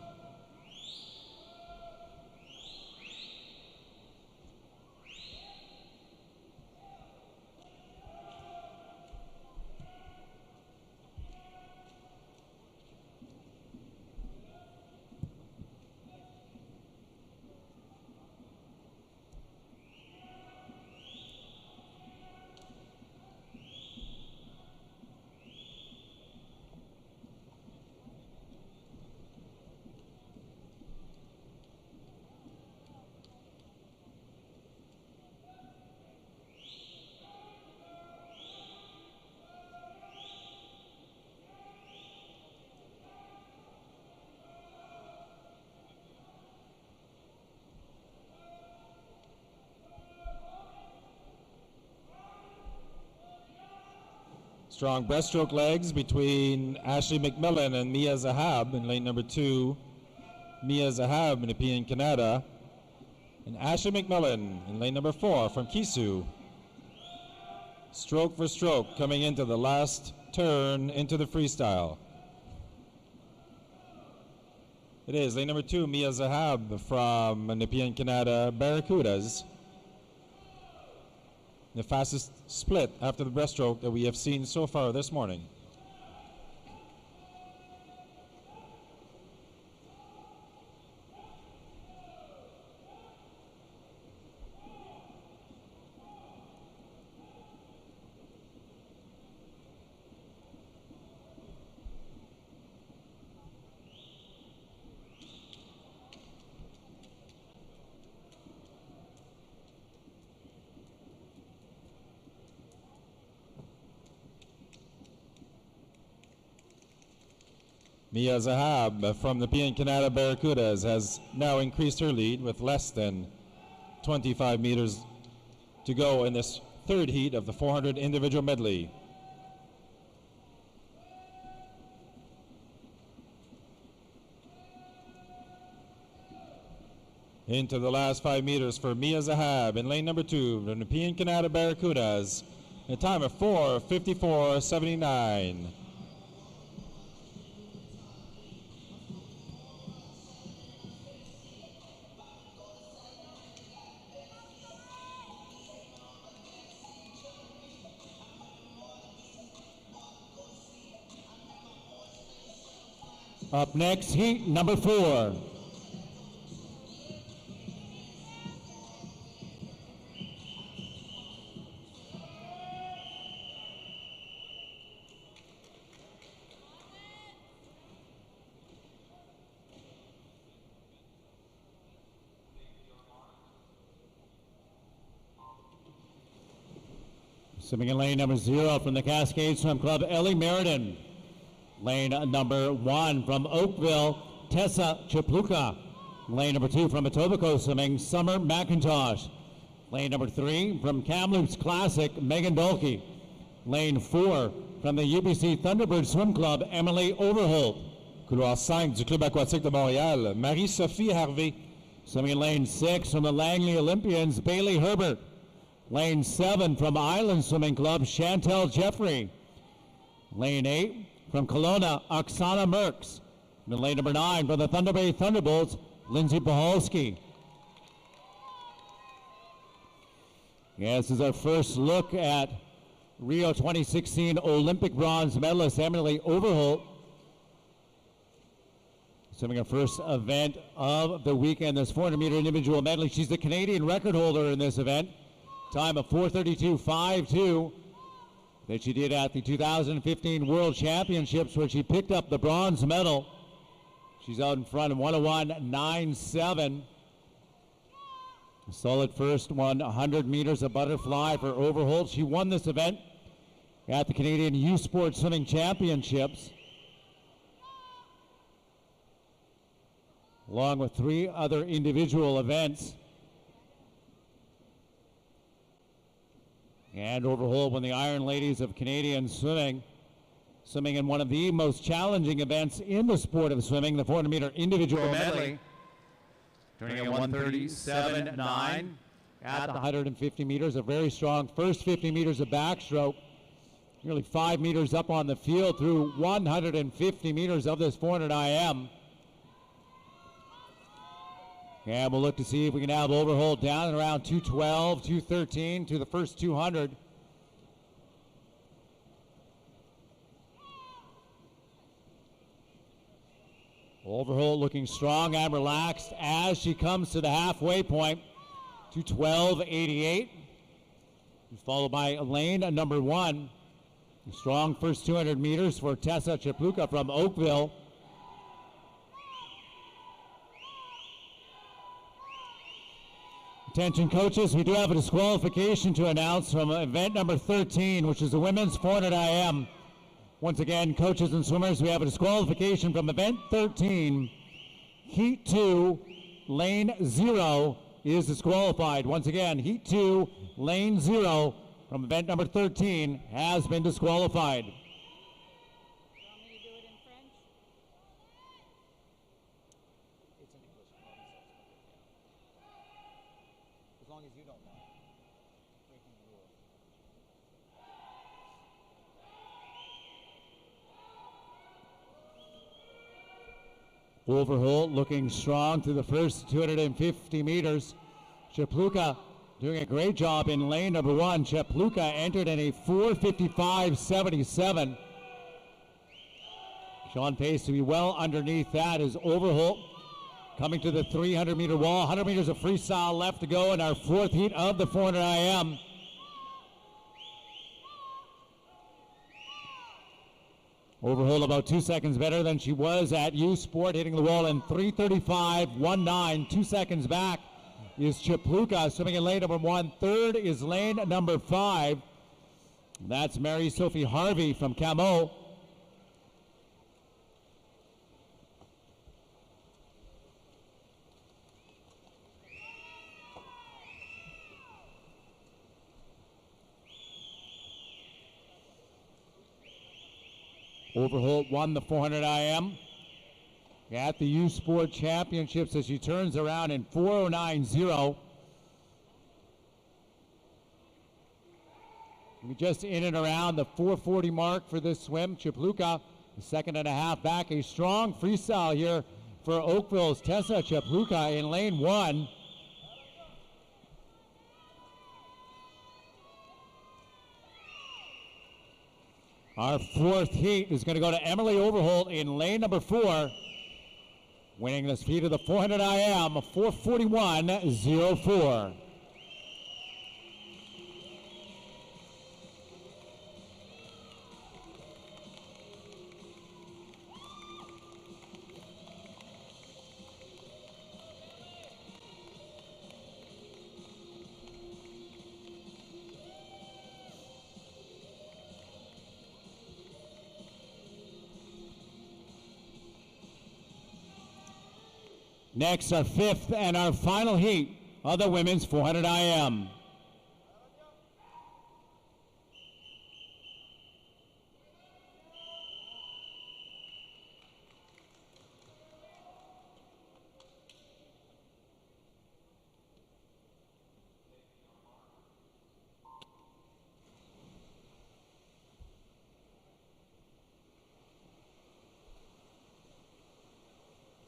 Strong breaststroke legs between Ashley McMillan and Mia Zahab in lane number 2. Mia Zahab, Nepean, Canada. And Ashley McMillan in lane number 4 from Kisu. Stroke for stroke coming into the last turn into the freestyle. It is lane number 2, Mia Zahab from Nepean, Canada, Barracudas. The fastest split after the breaststroke that we have seen so far this morning. Mia Zahab from the Nepean, Canada Barracudas has now increased her lead with less than 25 meters to go in this third heat of the 400 individual medley. Into the last 5 meters for Mia Zahab in lane number 2, the Nepean, Canada Barracudas, a time of 4:54.79. Up next, heat number 4. Swimming in lane number 0 from the Cascade Swim Club, Ellie Meriden. Lane number 1 from Oakville, Tessa Chapluka. Lane number 2 from Etobicoke Swimming, Summer McIntosh. Lane number 3 from Kamloops Classic, Megan Dolke. Lane 4 from the UBC Thunderbird Swim Club, Emily Overholt. Couloir 5 du Club Aquatique de Montréal, Marie-Sophie Harvey. Swimming in lane 6 from the Langley Olympians, Bailey Herbert. Lane 7 from Island Swimming Club, Chantel Jeffrey. Lane 8 from Kelowna, Oksana Merks. And lane number 9 from the Thunder Bay Thunderbolts, Lindsay Paholski. This is our first look at Rio 2016 Olympic bronze medalist Emily Overholt. Swimming her first event of the weekend, this 400-meter individual medley. She's the Canadian record holder in this event. Time of 4:32.52 that she did at the 2015 World Championships, where she picked up the bronze medal. She's out in front of 101.97. A solid first 100 meters of butterfly for Overholt. She won this event at the Canadian U Sports Swimming Championships, along with 3 other individual events. And Overholt won the Iron Ladies of Canadian Swimming, swimming in one of the most challenging events in the sport of swimming, the 400-meter individual medley. Turning at 137.9 at the 150 meters, a very strong first 50 meters of backstroke. nearly 5 meters up on the field through 150 meters of this 400 IM. And we'll look to see if we can have Overholt down at around 212, 213 to the first 200. Overholt looking strong and relaxed as she comes to the halfway point. 212.88. Followed by lane number 1. A strong first 200 meters for Tessa Chapluka from Oakville. Attention coaches, we do have a disqualification to announce from event number 13, which is the women's 400 IM. Once again, coaches and swimmers, we have a disqualification from event 13. Heat 2, lane 0 is disqualified. Once again, Heat 2, lane 0 from event number 13 has been disqualified. You want me to do it in French? It's in English. As long as you don't mind. Breaking the rule. Overholt looking strong through the first 250 meters. Chapluka doing a great job in lane number 1. Chapluka entered in a 4:55.77. Sean pace to be well underneath that is Overholt coming to the 300-meter wall. 100 meters of freestyle left to go in our 4th heat of the 400 IM. Overholt about 2 seconds better than she was at U Sport, hitting the wall in 3:35.19. 2 seconds back is Chapluka swimming in lane number 1. Third is lane number 5. That's Mary Sophie Harvey from Camo. Overholt won the 400 IM at the U Sport Championships as she turns around in 4:09.0. We're just in and around the 4:40 mark for this swim. Chapluka, a second and a half back. A strong freestyle here for Oakville's Tessa Chapluka in lane 1. Our 4th heat is going to go to Emily Overholt in lane number 4, winning this heat of the 400 IM, 4:41.04. Next, our 5th and our final heat of the women's 400 IM.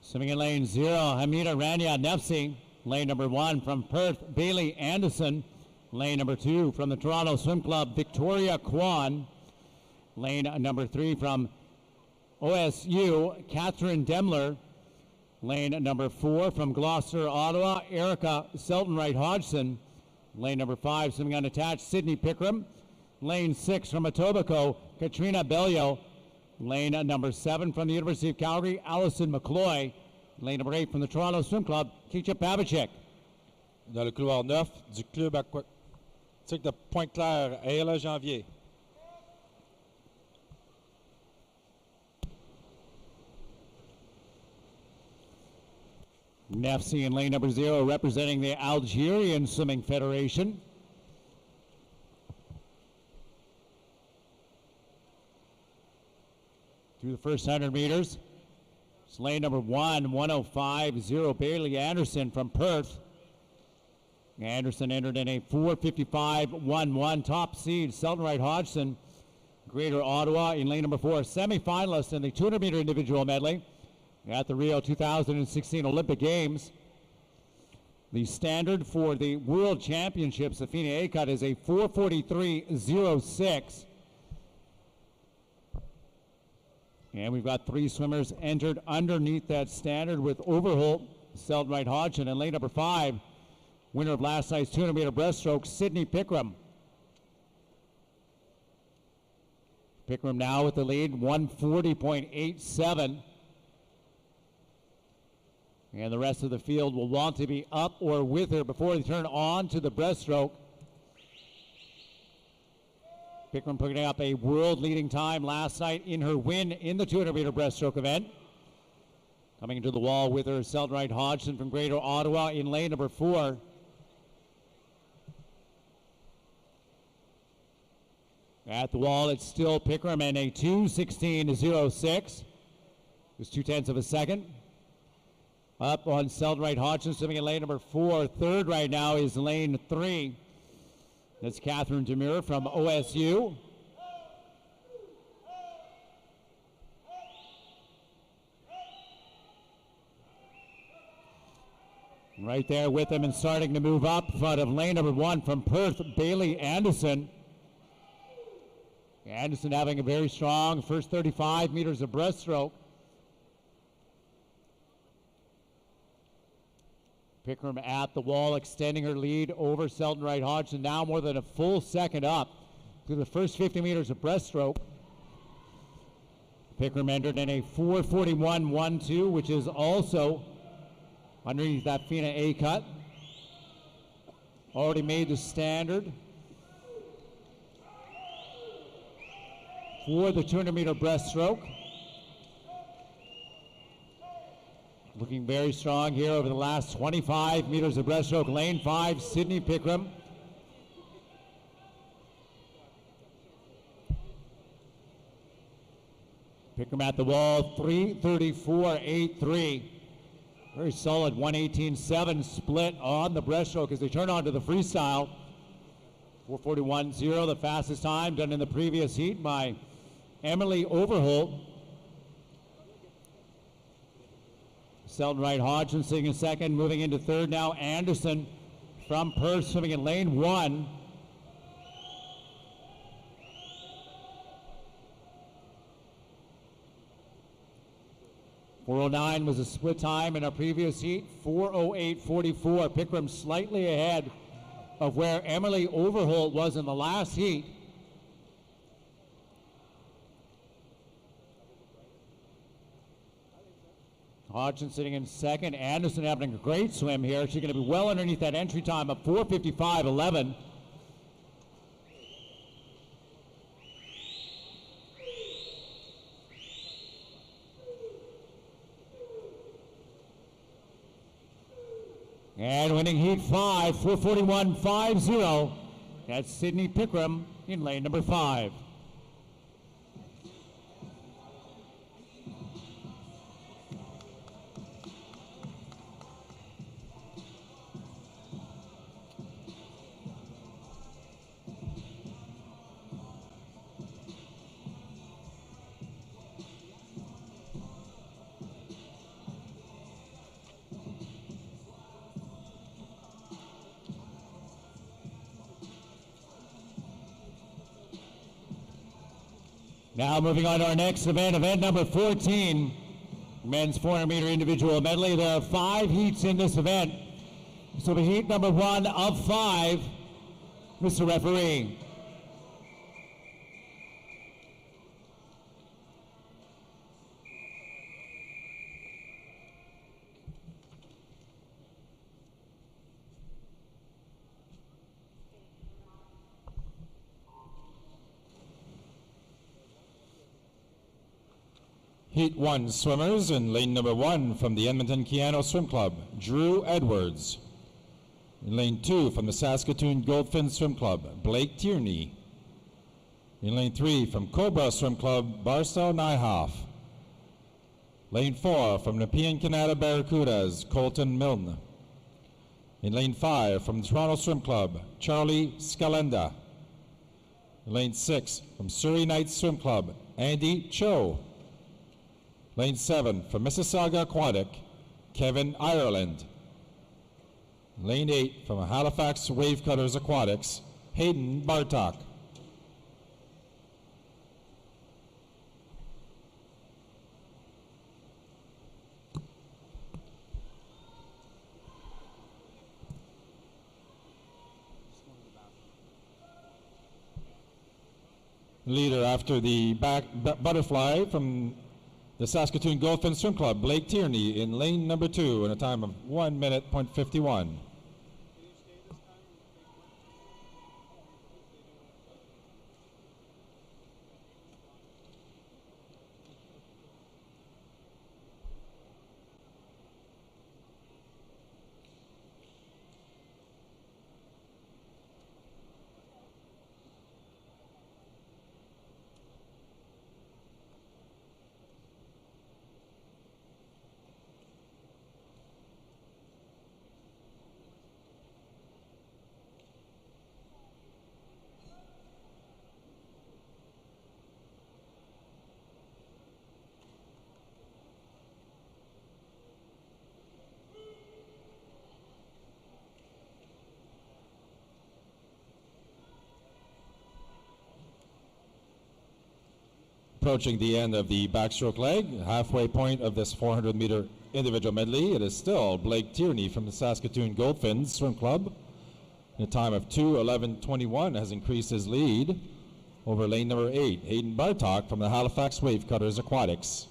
Swimming in lane 0, Hamida Rania Nefsi. Lane number 1 from Perth, Bailey Anderson. Lane number 2 from the Toronto Swim Club, Victoria Kwan. Lane number 3 from OSU, Catherine Demler. Lane number 4 from Gloucester, Ottawa, Erica Selton-Wright Hodgson. Lane number 5, swimming unattached, Sydney Pickram. Lane 6 from Etobicoke, Katrina Bellio. Lane number 7 from the University of Calgary, Allison McCloy. Lane number 8 from the Toronto Swim Club, Keisha Pavlicek. Dans le couloir 9 du club aquatique de Pointe-Claire, Ayla Janvier. Nefsi in lane number 0 representing the Algerian Swimming Federation. Through the first 100 meters. It's lane number 1, 1:05.0, Bailey Anderson from Perth. Anderson entered in a 4:55.11. Top seed, Selton-Wright Hodgson. Greater Ottawa in lane number 4, semifinalist in the 200-meter individual medley at the Rio 2016 Olympic Games. The standard for the World Championships, the FINA A cut, is a 4:43.06. And we've got 3 swimmers entered underneath that standard with Overholt, Selden Wright Hodgson, and lane number 5, winner of last night's 200-meter breaststroke, Sydney Pickram. Pickram now with the lead, 140.87. And the rest of the field will want to be up or with her before they turn on to the breaststroke. Pickram picking up a world-leading time last night in her win in the 200-meter breaststroke event. Coming into the wall with her, Selden Wright Hodgson from Greater Ottawa in lane number 4. At the wall, it's still Pickram and a 2:16.06. Just 0.2 of a second. Up on Selden Wright Hodgson, swimming in lane number 4. Third right now is lane 3. That's Catherine Demure from OSU. Right there with them and starting to move up in front of lane number 1 from Perth, Bailey Anderson. Anderson having a very strong first 35 meters of breaststroke. Pickram at the wall, extending her lead over Selden Wright Hodgson, now more than a full second up through the first 50 meters of breaststroke. Pickram entered in a 4:41.12, which is also underneath that FINA A cut. Already made the standard for the 200-meter breaststroke. Looking very strong here over the last 25 meters of breaststroke. Lane 5, Sydney Pickram. Pickram at the wall, 3:34.83. Very solid 1:18.7 split on the breaststroke as they turn on to the freestyle. 4:41.0, the fastest time done in the previous heat by Emily Overholt. Selden Wright Hodgson sitting in second, moving into third now. Anderson from Perth swimming in lane 1. .409 was a split time in our previous heat. 4:08.44. Pickram slightly ahead of where Emily Overholt was in the last heat. Hodgson sitting in second. Anderson having a great swim here. She's going to be well underneath that entry time of 4:55.11. And winning heat 5, 4:41.50. That's Sydney Pickram in lane number 5. Now moving on to our next event, event number 14, men's 400-meter individual medley. There are 5 heats in this event. So the heat number 1 of 5, Mr. Referee. Heat 1 swimmers in lane number 1 from the Edmonton Keano Swim Club, Drew Edwards. In lane 2 from the Saskatoon Goldfin Swim Club, Blake Tierney. In lane 3 from Cobra Swim Club, Barstow Nyhoff. Lane 4 from Nepean Canada Barracudas, Colton Milne. In lane 5 from the Toronto Swim Club, Charlie Scalenda. Lane 6 from Surrey Knights Swim Club, Andy Cho. Lane 7 from Mississauga Aquatic, Kevin Ireland. Lane 8 from Halifax Wave Cutters Aquatics, Hayden Bartok. Leader after the butterfly from the Saskatoon Goldfin Swim Club, Blake Tierney in lane number 2 in a time of 1 minute, .51. Approaching the end of the backstroke leg, halfway point of this 400-meter individual medley, it is still Blake Tierney from the Saskatoon Goldfins Swim Club. In a time of 2:11.21 has increased his lead over lane number 8, Hayden Bartok from the Halifax Wave Cutters Aquatics.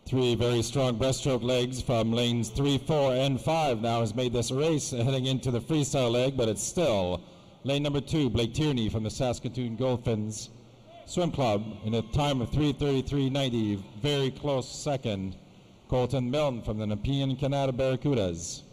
Three very strong breaststroke legs from lanes 3, 4, and 5 now has made this race heading into the freestyle leg, but it's still lane number 2, Blake Tierney from the Saskatoon Goldfins Swim Club in a time of 3:33.90. Very close second, Colton Milne from the Nepean Canada Barracudas.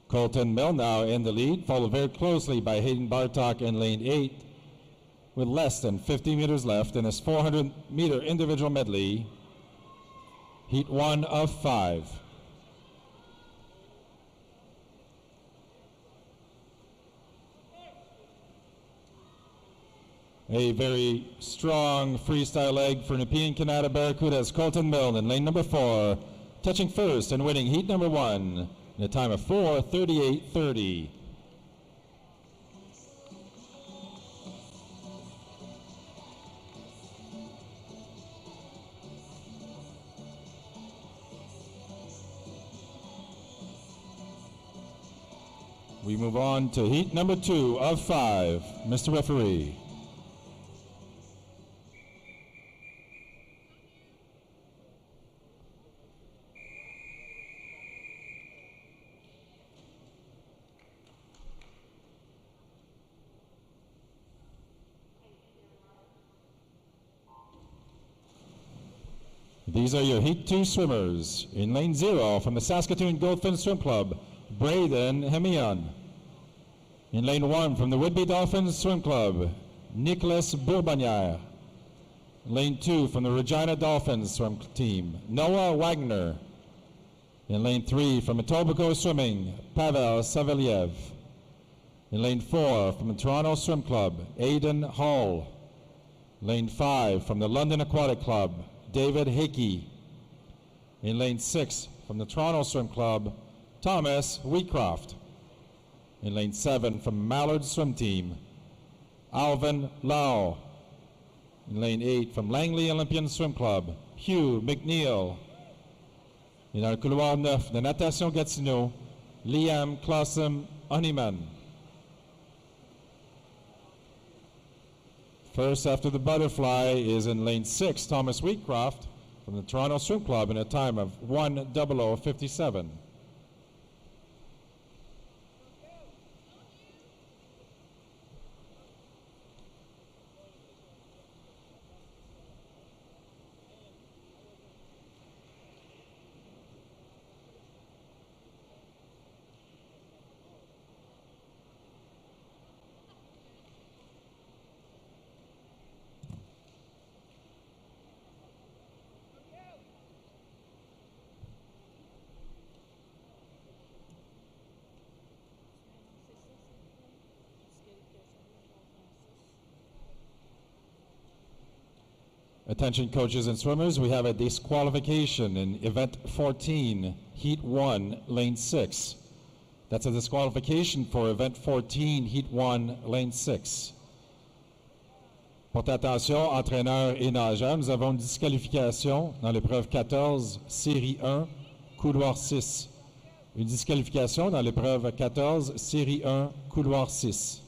Colton Milne now in the lead, followed very closely by Hayden Bartok in lane 8, with less than 50 meters left in this 400-meter individual medley, heat 1 of 5. A very strong freestyle leg for Nepean Canada Barracudas, Colton Milne in lane number 4, touching first and winning heat number 1. In a time of 4:38.30. We move on to heat number 2 of 5. Mr. Referee. These are your Heat 2 swimmers. In lane 0 from the Saskatoon Goldfin Swim Club, Braden Hemian. In lane 1 from the Whitby Dolphins Swim Club, Nicholas Bourbonnière. Lane 2 from the Regina Dolphins Swim Team, Noah Wagner. In lane 3 from Etobicoke Swimming, Pavel Saveliev. In lane 4 from the Toronto Swim Club, Aidan Hall. Lane 5 from the London Aquatic Club, David Hickey. In lane 6 from the Toronto Swim Club, Thomas Wheatcroft. In lane 7 from Mallard Swim Team, Alvin Lau. In lane 8 from Langley Olympian Swim Club, Hugh McNeil. Et dans le couloir 9 de Natation Gatineau, Liam Clausen Honeyman. First after the butterfly is in lane 6, Thomas Wheatcroft from the Toronto Swim Club in a time of 1:00:57. Attention coaches and swimmers, we have a disqualification in event 14, heat 1, lane 6. That's a disqualification for event 14, heat 1, lane 6. Portez attention, entraîneurs et nageurs, nous avons une disqualification dans l'épreuve 14, série 1, couloir 6. Une disqualification dans l'épreuve 14, série 1, couloir 6.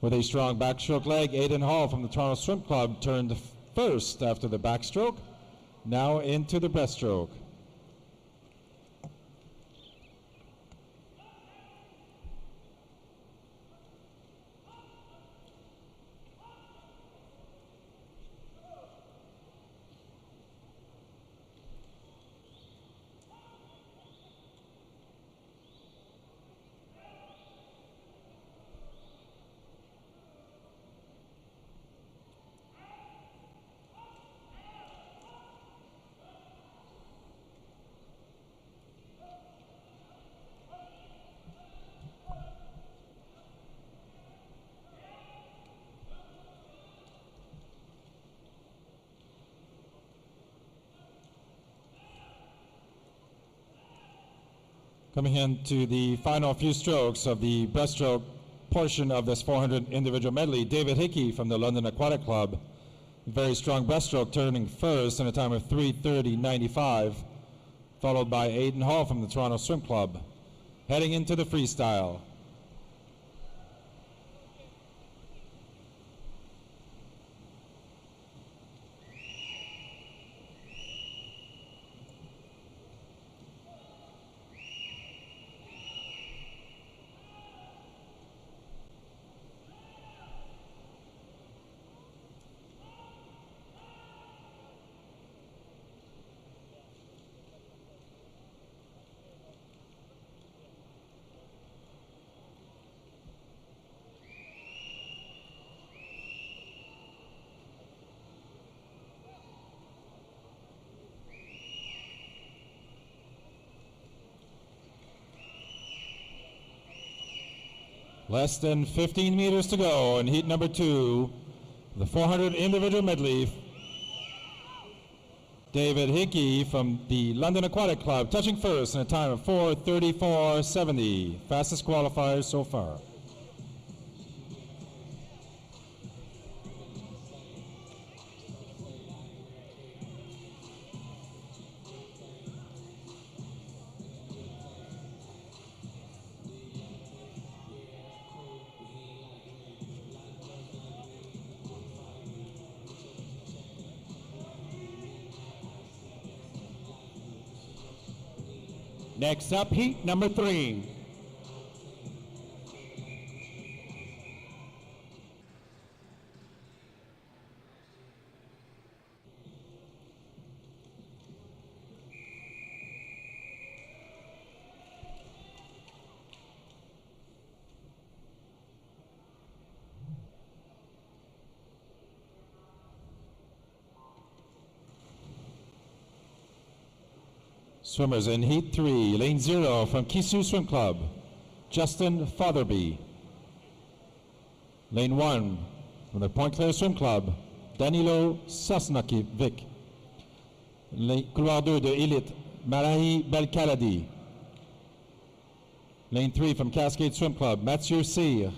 With a strong backstroke leg, Aidan Hall from the Toronto Swim Club turned first after the backstroke, now into the breaststroke. Coming into the final few strokes of the breaststroke portion of this 400 individual medley, David Hickey from the London Aquatic Club. Very strong breaststroke, turning first in a time of 3:30:95, followed by Aidan Hall from the Toronto Swim Club. Heading into the freestyle. Less than 15 meters to go in heat number 2, the 400 individual medley. David Hickey from the London Aquatic Club touching first in a time of 4:34:70, fastest qualifier so far. Next up, heat number 3. Swimmers in Heat 3, Lane 0 from Kisu Swim Club, Justin Fotherby. Lane 1 from the Point Claire Swim Club, Danilo Sosnakovic. Couloir 2 de Elite, Malahi Belkaladi. Lane 3 from Cascade Swim Club, Mathieu Cyr.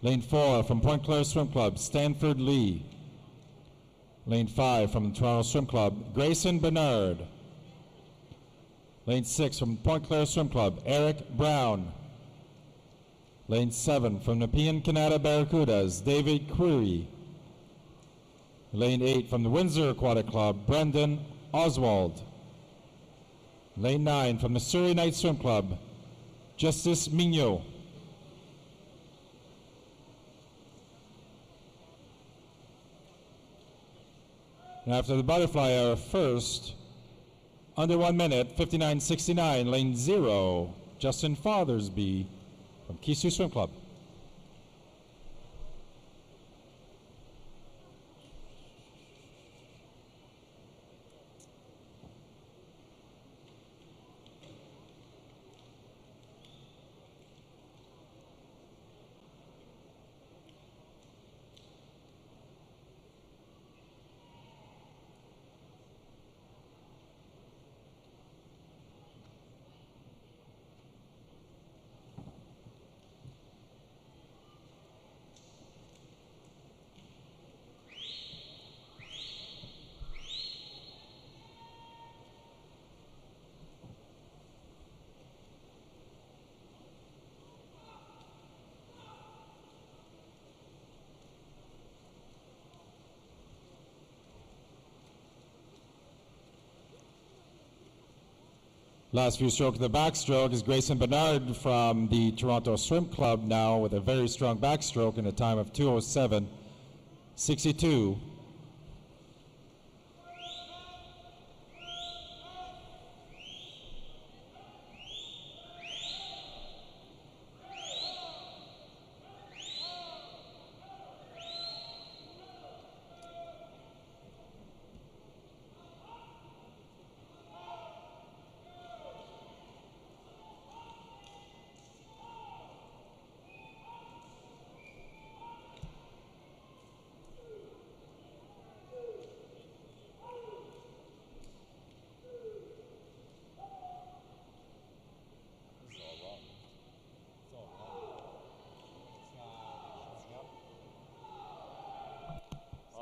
Lane 4 from Point Claire Swim Club, Stanford Lee. Lane 5 from the Toronto Swim Club, Grayson Bernard. Lane 6 from Point Claire Swim Club, Eric Brown. Lane 7 from Nepean Canada Barracudas, David Query. Lane 8 from the Windsor Aquatic Club, Brendan Oswald. Lane 9 from the Surrey Night Swim Club, Justice Mignot. And after the butterfly hour first, under 1 minute, 59.69, lane 0, Justin Fothersby from Kisu Swim Club. Last few strokes of the backstroke is Grayson Bernard from the Toronto Swim Club now with a very strong backstroke in a time of 2:07.62.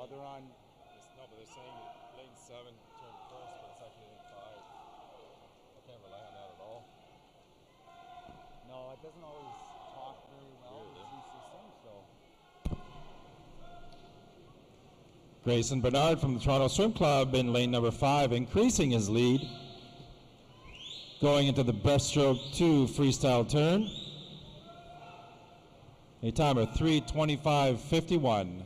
They're on. No, but they're saying lane 7 turned first, but it's actually lane 5. I can't rely on that at all. No, it doesn't always talk very well with these systems, so. Grayson Bernard from the Toronto Swim Club in lane number 5, increasing his lead. Going into the breaststroke 2 freestyle turn. A time of 3:25.51.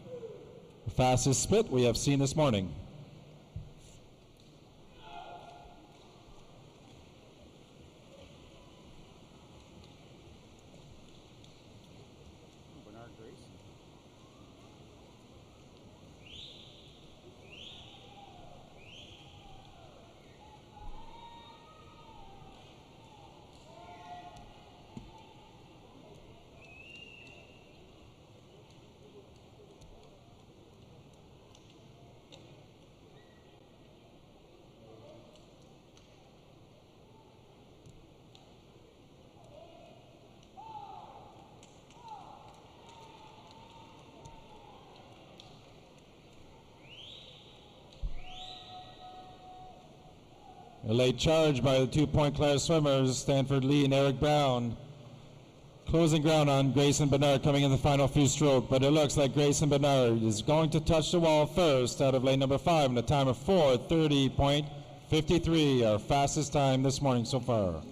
The fastest split we have seen this morning. Bernard Grayson. A late charge by the 2 Point Claire swimmers, Stanford Lee and Eric Brown. Closing ground on Grayson Bernard coming in the final few strokes, but it looks like Grayson Bernard is going to touch the wall first out of lane number 5 in a time of 4:30.53, our fastest time this morning so far.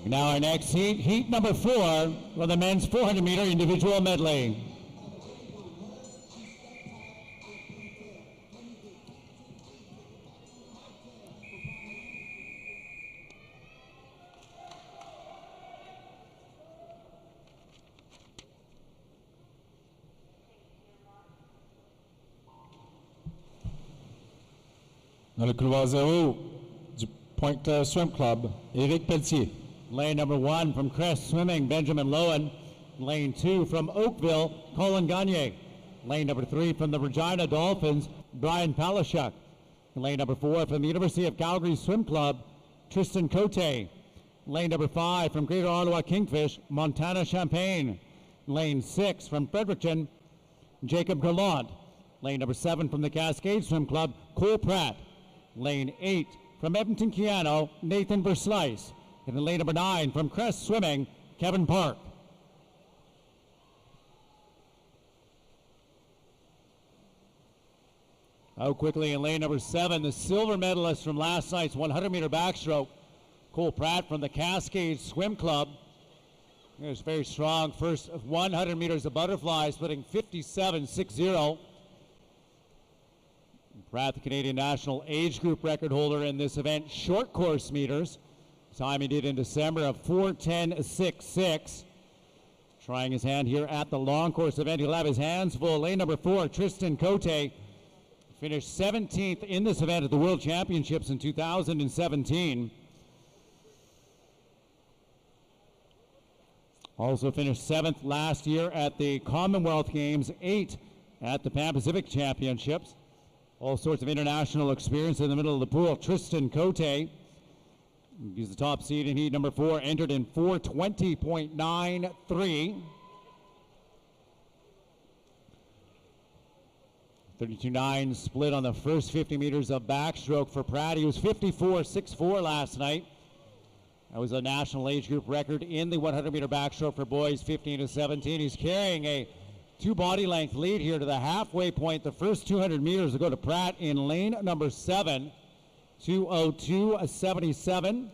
Now our next heat, heat number 4, for the men's 400-meter individual medley. Dans le couloir 0 du Pointe Swim Club, Éric Pelletier. Lane number 1 from Crest Swimming, Benjamin Lowen. Lane 2 from Oakville, Colin Gagne. Lane number 3 from the Regina Dolphins, Brian Palashuk. Lane number 4 from the University of Calgary Swim Club, Tristan Cote. Lane number 5 from Greater Ottawa Kingfish, Montana Champagne. Lane 6 from Fredericton, Jacob Gallant. Lane number 7 from the Cascade Swim Club, Cole Pratt. Lane 8 from Edmonton Keano, Nathan Verslice. And then lane number 9 from Crest Swimming, Kevin Park. Out quickly in lane number 7, the silver medalist from last night's 100-meter backstroke, Cole Pratt from the Cascade Swim Club. He was very strong first 100 meters of butterfly, splitting 57.60. Pratt, the Canadian National Age Group record holder in this event, short course meters. Time he did in December of 4:10.66. Trying his hand here at the long course event. He'll have his hands full. Lane number 4, Tristan Cote, finished 17th in this event at the World Championships in 2017. Also finished 7th last year at the Commonwealth Games, 8th at the Pan Pacific Championships. All sorts of international experience in the middle of the pool. Tristan Cote, he's the top seed in heat number 4, entered in 4:20.93. 32.9 split on the first 50 meters of backstroke for Pratt. He was 54.64 last night. That was a national age group record in the 100-meter backstroke for boys, 15 to 17. He's carrying a 2 body length lead here to the halfway point. The first 200 meters will go to Pratt in lane number 7, 2:02.77.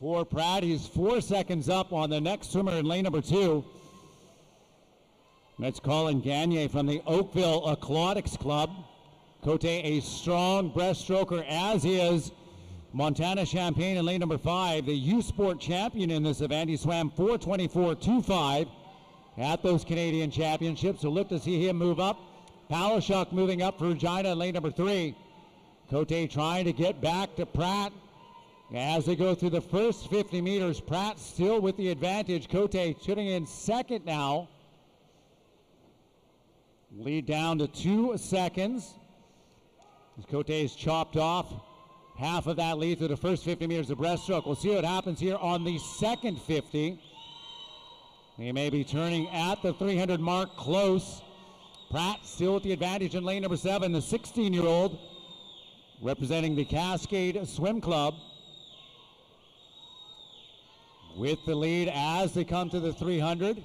For Pratt, he's 4 seconds up on the next swimmer in lane number 2. That's Colin Gagne from the Oakville Aquatics Club. Cote, a strong breaststroker, as is Montana Champagne in lane number 5, the U Sport champion in this event. He swam 4:24.25 at those Canadian Championships. So look to see him move up. Palashuk moving up for Regina in lane number 3. Cote trying to get back to Pratt. As they go through the first 50 meters, Pratt still with the advantage. Cote sitting in second now. Lead down to 2 seconds. As Cote is chopped off half of that lead through the first 50 meters of breaststroke. We'll see what happens here on the second 50. He may be turning at the 300 mark close. Pratt still with the advantage in lane number 7, the 16-year-old representing the Cascade Swim Club. With the lead as they come to the 300.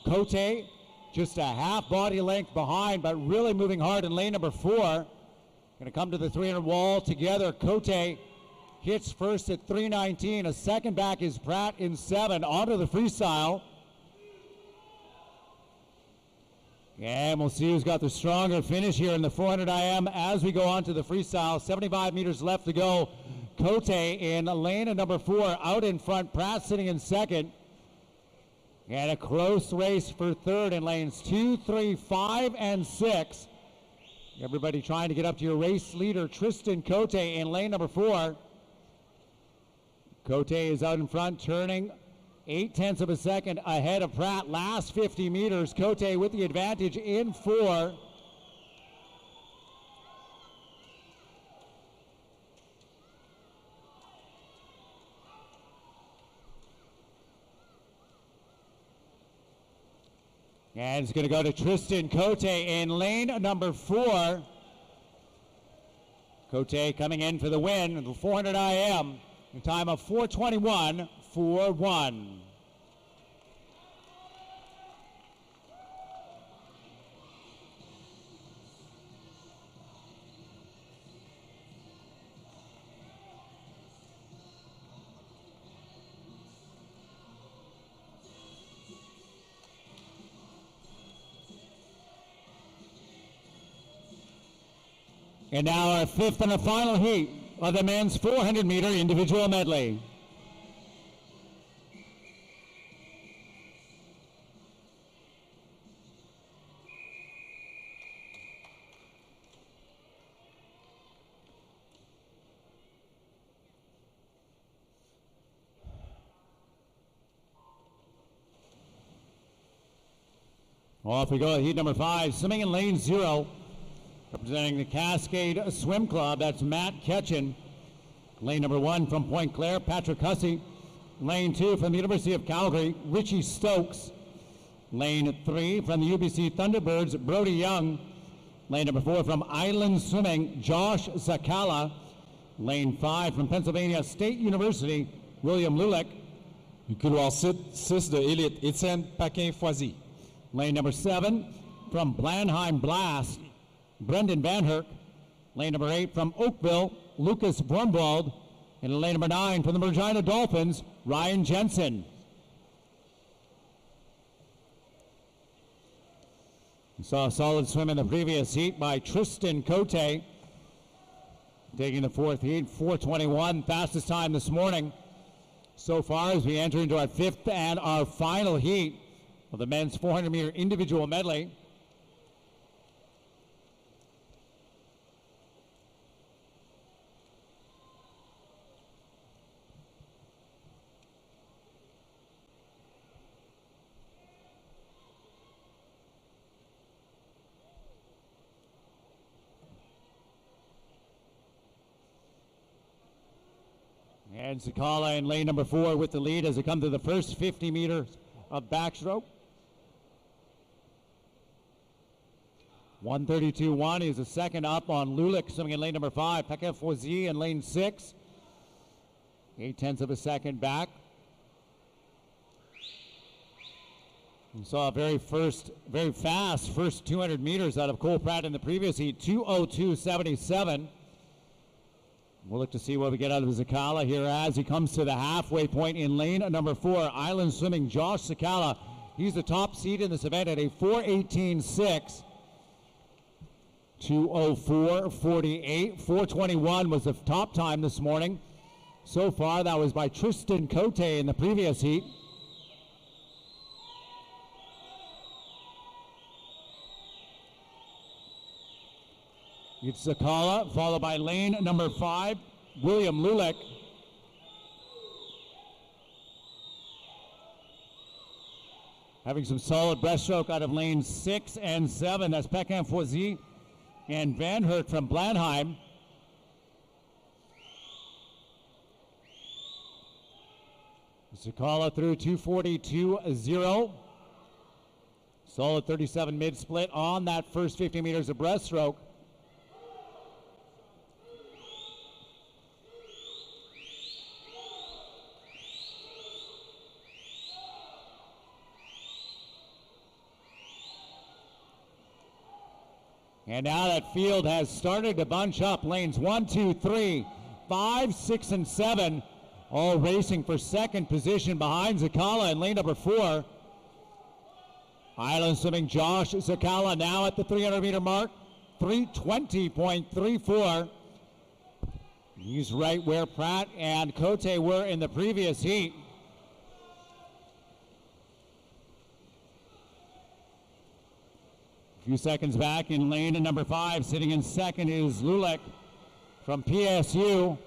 Cote just a half body length behind, but really moving hard in lane number 4. Going to come to the 300 wall together. Cote hits first at 3:19. A second back is Pratt in 7. Onto the freestyle. And we'll see who's got the stronger finish here in the 400 IM as we go on to the freestyle. 75 meters left to go. Cote in lane number 4 out in front. Pratt sitting in second. And a close race for third in lanes 2, 3, 5, and 6. Everybody trying to get up to your race leader, Tristan Cote, in lane number 4. Cote is out in front, turning 0.8 of a second ahead of Pratt. Last 50 meters, Cote with the advantage in 4. And it's going to go to Tristan Cote in lane number 4. Cote coming in for the win, the 400 IM, a time of 4:21.41. And now our fifth and a final heat of the men's 400-meter individual medley. Off we go at heat number 5, swimming in lane 0. Representing the Cascade Swim Club, that's Matt Ketchin. Lane number 1 from Point Claire, Patrick Hussey. Lane 2 from the University of Calgary, Richie Stokes. Lane 3 from the UBC Thunderbirds, Brody Young. Lane number 4 from Island Swimming, Josh Zakala. Lane 5 from Pennsylvania State University, William Lulick. Du couloir 6 de élite, Étienne Paquin-Foisy. Lane number 7 from Blenheim Blast, Brendan Van Herk. Lane number 8 from Oakville, Lucas Brumwald. And lane number 9 from the Regina Dolphins, Ryan Jensen. We saw a solid swim in the previous heat by Tristan Cote. Taking the 4th heat, 4:21, fastest time this morning. So far as we enter into our 5th and our final heat of the men's 400-meter individual medley. And Zakala in lane number 4 with the lead as they come to the first 50 meters of backstroke. 1:32.1 is the second up on Lulick, swimming in lane number 5. Paquin-Foisy in lane 6. 0.8 of a second back. We saw a very fast first 200 meters out of Cole Pratt in the previous heat, 2:02.77. We'll look to see what we get out of Zakala here as he comes to the halfway point in lane number 4. Island Swimming, Josh Zakala. He's the top seed in this event at a 4:18.6. 2:04.48. 4:21 was the top time this morning. So far, that was by Tristan Cote in the previous heat. It's Zakala, followed by lane number 5, William Lulick. Having some solid breaststroke out of lanes 6 and 7. That's Paquin-Foisy and Van Herk from Blenheim. Zakala through 2:42.0. Solid 37 mid-split on that first 50 meters of breaststroke. And now that field has started to bunch up. Lanes 1, 2, 3, 5, 6, and 7 all racing for second position behind Zakala in lane number 4. Island Swimming Josh Zakala now at the 300-meter mark, 3:20.34. He's right where Pratt and Cote were in the previous heat. A few seconds back in lane number 5, sitting in second is Lulick from PSU.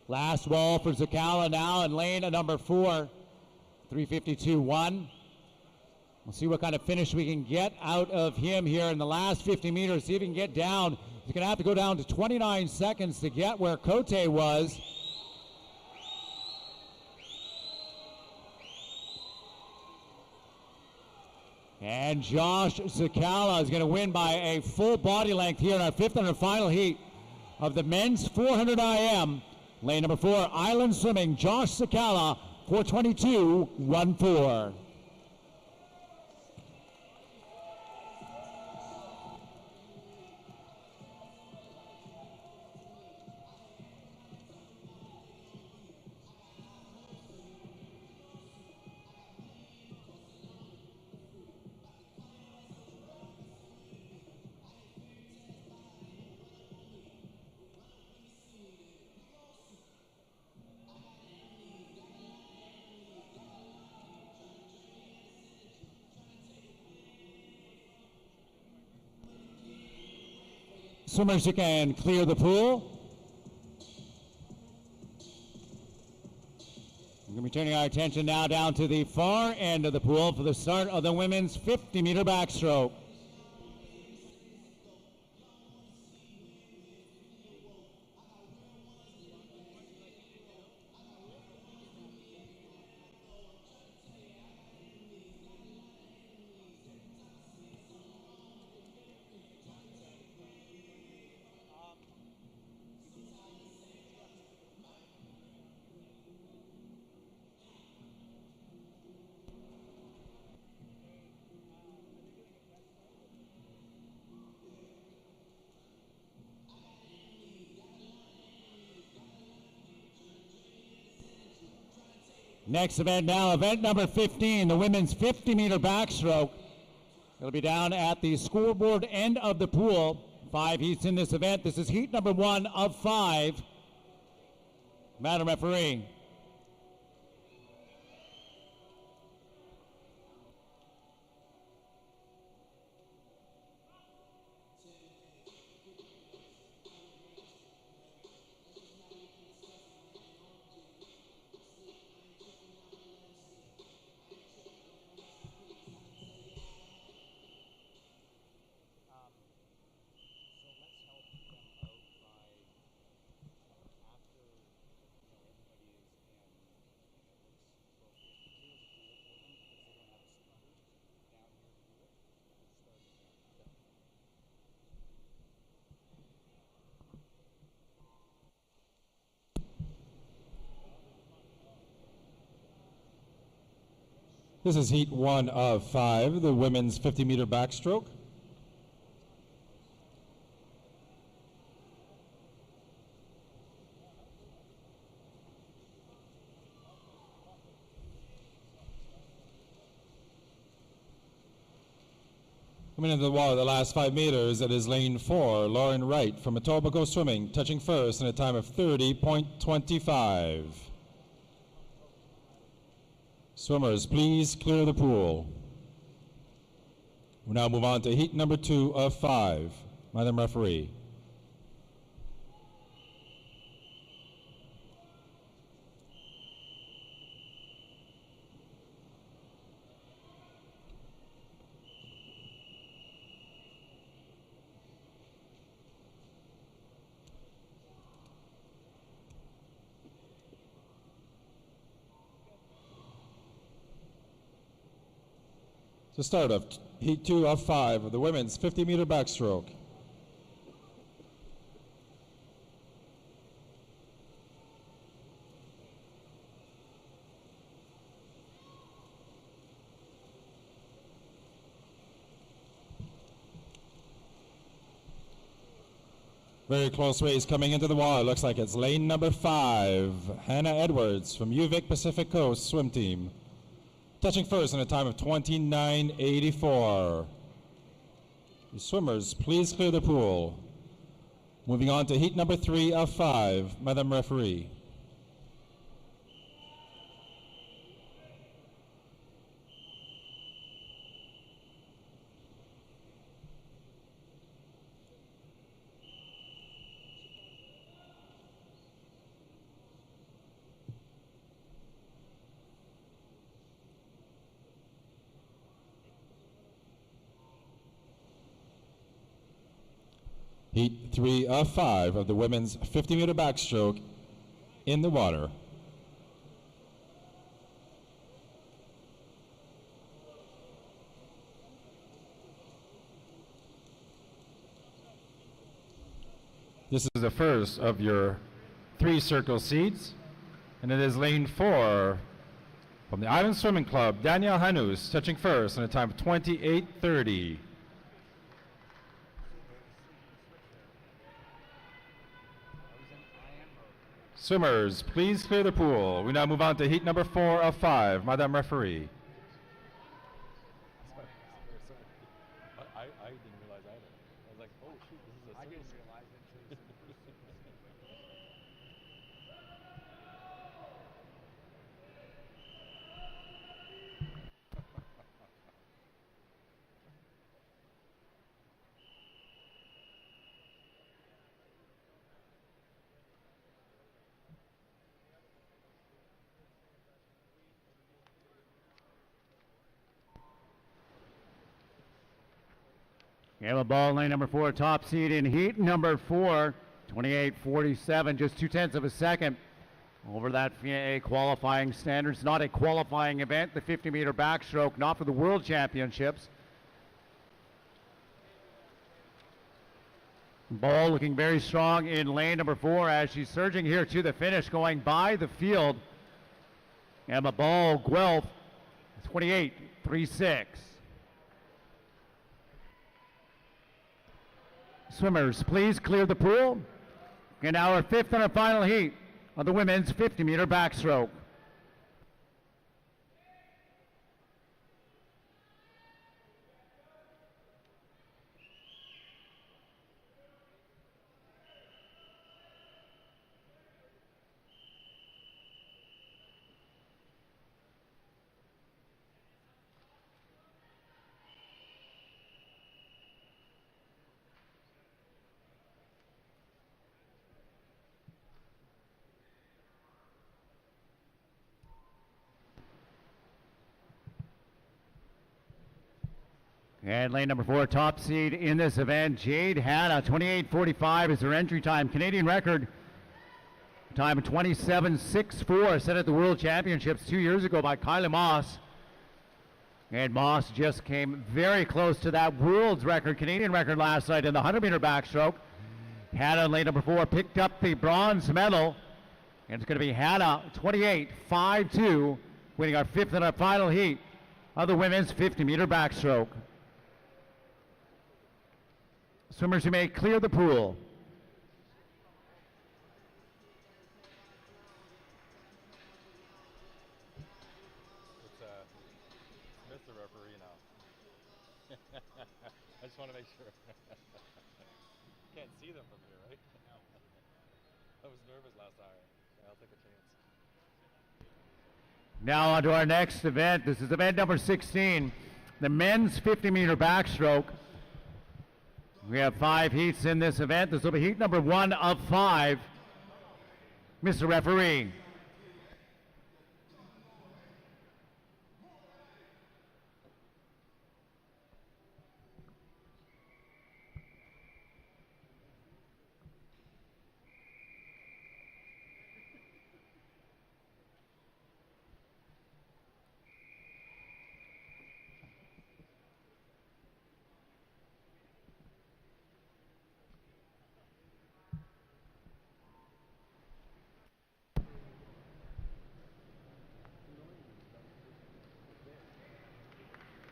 Last wall for Zakala now in lane number 4, 3:52.1. We'll see what kind of finish we can get out of him here in the last 50 meters. See if he can get down. He's going to have to go down to 29 seconds to get where Cote was. And Josh Zakala is going to win by a full body length here in our 5th and our final heat of the men's 400 IM. Lane number 4, Island Swimming, Josh Zakala, 4:22.14. Swimmers, you can clear the pool. turning our attention now down to the far end of the pool for the start of the women's 50-meter backstroke. Next event now, event number 15, the women's 50-meter backstroke. It'll be down at the scoreboard end of the pool. 5 heats in this event. This is heat number 1 of 5. Madam Referee. This is heat 1 of 5, the women's 50-meter backstroke. Coming into the water the last 5 meters, it is lane 4, Lauren Wright from Etobicoke Swimming, touching first in a time of 30.25. Swimmers, please clear the pool. We'll now move on to heat number 2 of 5. Madam Referee. The start of heat 2 of 5 of the women's 50-meter backstroke. Very close race coming into the water. Looks like it's lane number 5, Hannah Edwards from UVic Pacific Coast Swim Team. Touching first in a time of 29.84. The swimmers, please clear the pool. Moving on to heat number 3 of 5, Madam Referee. Heat 3 of 5 of the women's 50-meter backstroke in the water. This is the first of your 3 circle seats, and it is lane 4 from the Island Swimming Club, Danielle Hanus, touching first in a time of 28.30. Swimmers, please clear the pool. We now move on to heat number 4 of 5. Madam Referee. I didn't realize either. I was like, oh shoot, this is a I didn't realize it. Emma Ball, lane number 4, top seed in heat number 4, 28:47, just 0.2 of a second over that FIA qualifying standards. Not a qualifying event, the 50-meter backstroke, not for the World Championships. Ball looking very strong in lane number 4 as she's surging here to the finish, going by the field. Emma Ball, Guelph, 28:36. Swimmers, please clear the pool. And our 5th and our final heat of the women's 50-meter backstroke. And lane number 4, top seed in this event, Jade Hanna, 28:45 is her entry time. Canadian record, time of 27:64, set at the World Championships 2 years ago by Kylie Moss. And Moss just came very close to that world's record, Canadian record last night in the 100-meter backstroke. Hanna in lane number 4 picked up the bronze medal. And it's going to be Hanna, 28:52, winning our 5th and our final heat of the women's 50-meter backstroke. Swimmers, you may clear the pool. It's Mr. Referee now. I just want to make sure. Can't see them from here, right? No. I was nervous last time. Yeah, I'll take a chance. Now on to our next event. This is event number 16, the men's 50-meter backstroke. We have 5 heats in this event. This will be heat number 1 of 5. Mr. Referee.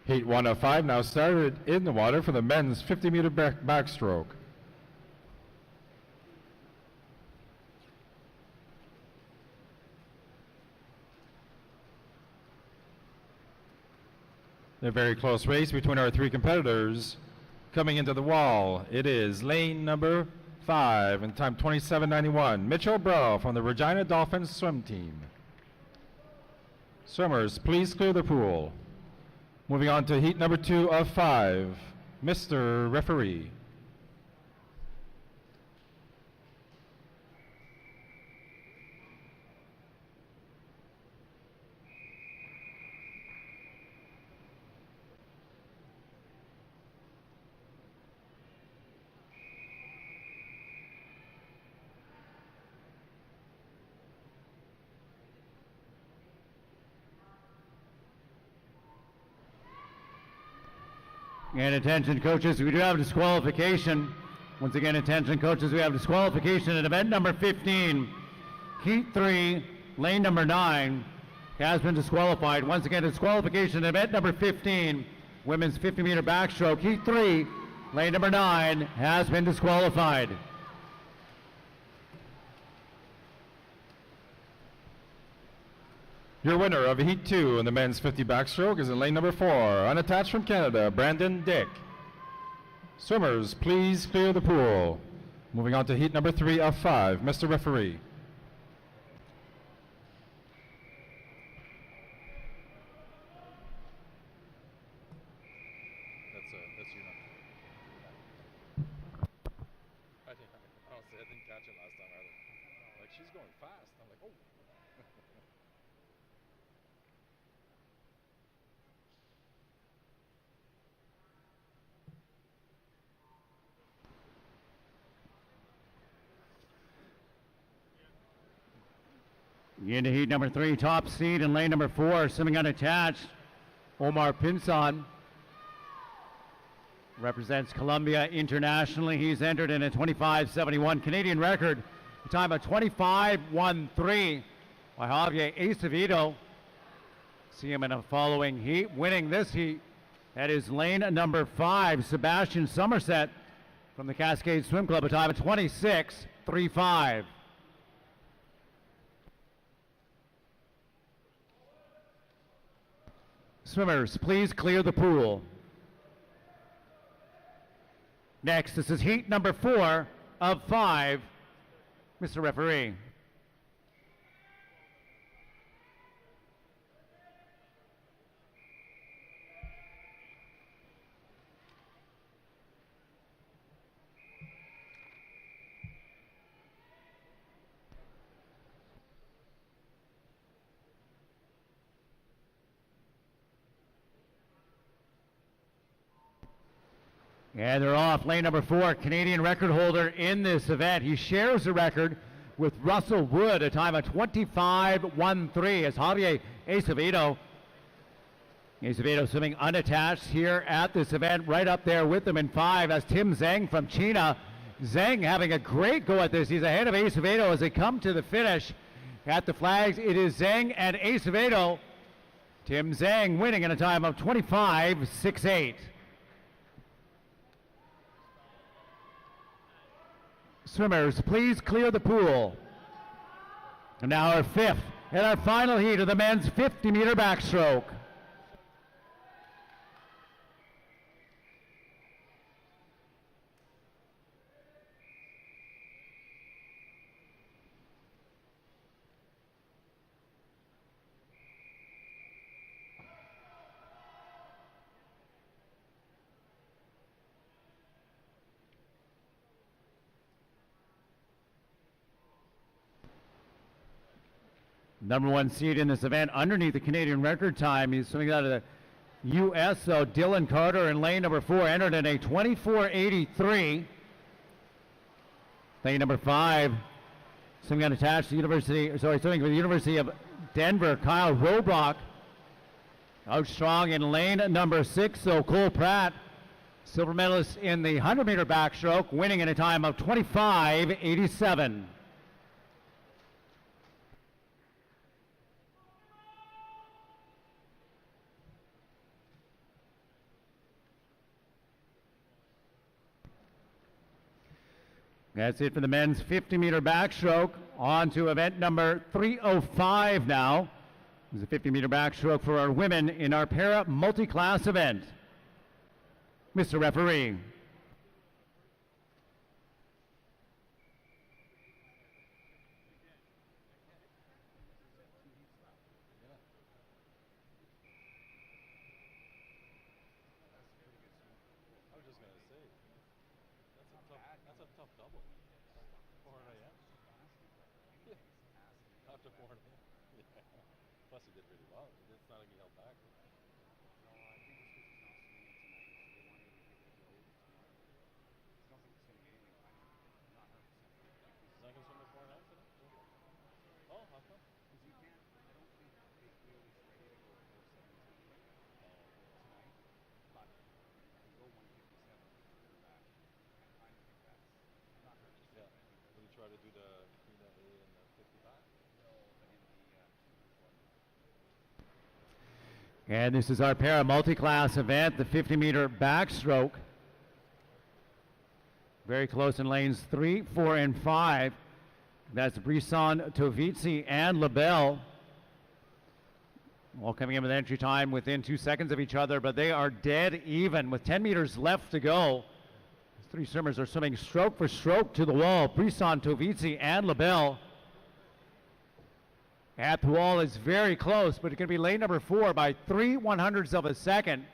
Heat 1 of 5 now started in the water for the men's 50-meter backstroke. A very close race between our 3 competitors. Coming into the wall, it is lane number 5 in time 27:91. Mitchell Brow from the Regina Dolphins swim team. Swimmers, please clear the pool. Moving on to heat number 2 of 5. Mr. Referee. And attention coaches, we do have disqualification. Once again, attention coaches, we have disqualification at event number 15. Heat 3, lane number 9 has been disqualified. Once again, disqualification at event number 15, women's 50-meter backstroke. Heat 3, lane number 9 has been disqualified. Your winner of Heat 2 in the men's 50 backstroke is in lane number 4, unattached from Canada, Brandon Dick. Swimmers, please clear the pool. Moving on to Heat number 3 of 5. Mr. Referee. That's you now. I didn't catch it last time either. Like, she's going fast. I'm like, oh. Into heat number 3, top seed in lane number 4, swimming unattached. Omar Pinson represents Colombia internationally. He's entered in a 25.71 Canadian record, a time of 25.13 by Javier Acevedo. See him in a following heat, winning this heat. That is lane number 5, Sebastian Somerset from the Cascade Swim Club, a time of 26.35. Swimmers, please clear the pool. Next, this is heat number 4 of 5. Mr. Referee. And they're off. Lane number 4, Canadian record holder in this event. He shares the record with Russell Wood, a time of 25.13 as Javier Acevedo. Acevedo swimming unattached here at this event, right up there with them in 5 as Tim Zhang from China. Zhang having a great go at this. He's ahead of Acevedo as they come to the finish. At the flags, it is Zhang and Acevedo. Tim Zhang winning in a time of 25.68. Swimmers, please clear the pool. And now our 5th and our final heat of the men's 50-meter backstroke. Number 1 seed in this event underneath the Canadian record time. He's swimming out of the U.S. So Dylan Carter in lane number 4 entered in a 24.83. Lane number 5 swimming unattached to swimming for the University of Denver, Kyle Robrock. Out strong in lane number 6. So Cole Pratt, silver medalist in the 100-meter backstroke, winning in a time of 25.87. That's it for the men's 50-meter backstroke. On to event number 305 now. This is a 50-meter backstroke for our women in our para multi-class event. Mr. Referee. That's a tough double. 4 a.m. Yeah. After 4 a.m. Yeah. Plus he did really well. It's not like he held back. No, I think it's because he's not swimming tonight, so they wanted to give it a go tonight. I don't think he's swimming anything. I'm not 100% sure. He's not going to swim before 9 today? Oh, how come? Because you can't, I don't think they clearly ready to go 4:17 tonight, but you can go 1:57 for that. I kind of think that's, I'm not 100%. Yeah. Will you try to do the between the A and the 55? No, but in the And this is our para multi-class event, the 50-meter backstroke. Very close in lanes 3, 4, and 5. That's Brisson, Tovizzi, and LaBelle. All coming in with entry time within 2 seconds of each other, but they are dead even with 10 meters left to go. These 3 swimmers are swimming stroke for stroke to the wall. Brisson, Tovizzi, and LaBelle. At the wall is very close, but it's going to be lane number 4 by 3/100ths of a second.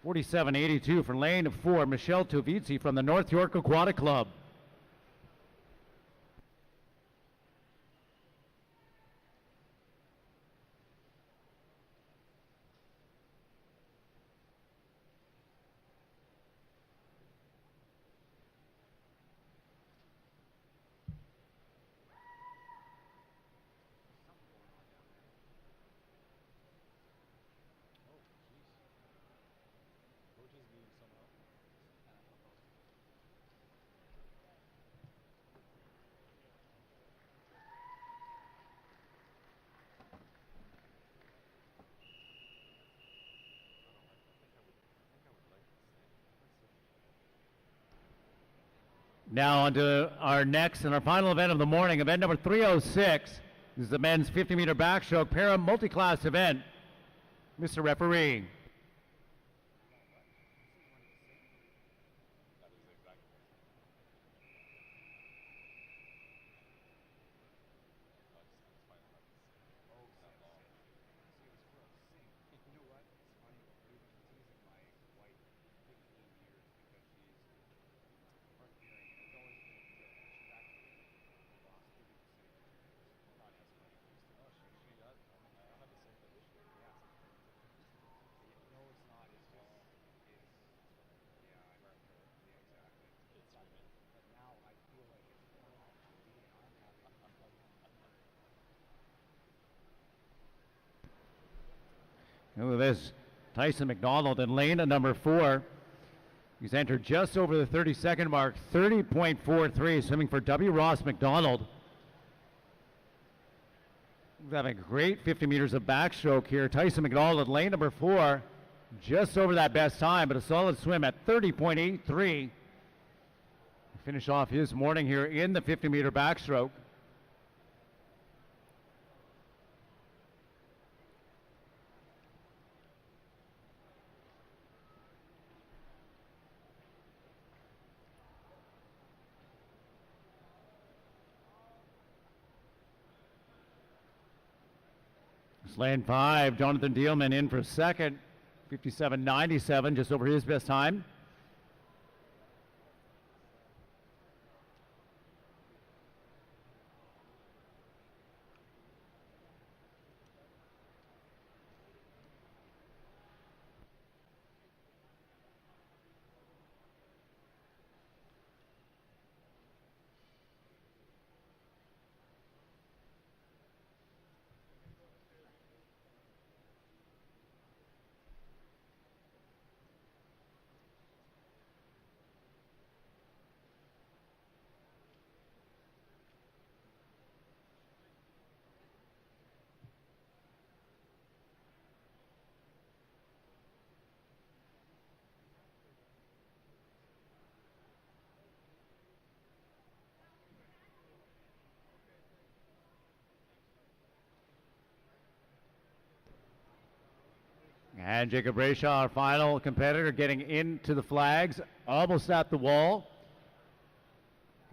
47.82 for lane 4, Michelle Tovizzi from the North York Aquatic Club. Now on to our next and our final event of the morning, event number 306. This is the men's 50-meter backstroke para multi-class event. Mr. Referee. Look at this, Tyson McDonald in lane at number 4. He's entered just over the 30-second mark, 30.43, swimming for W. Ross McDonald. He's having a great 50 meters of backstroke here. Tyson McDonald in lane number 4, just over that best time, but a solid swim at 30.83. Finish off his morning here in the 50-meter backstroke. Lane 5, Jonathan Dealman in for second, 57.97, just over his best time. And Jacob Brayshaw, our final competitor, getting into the flags, almost at the wall.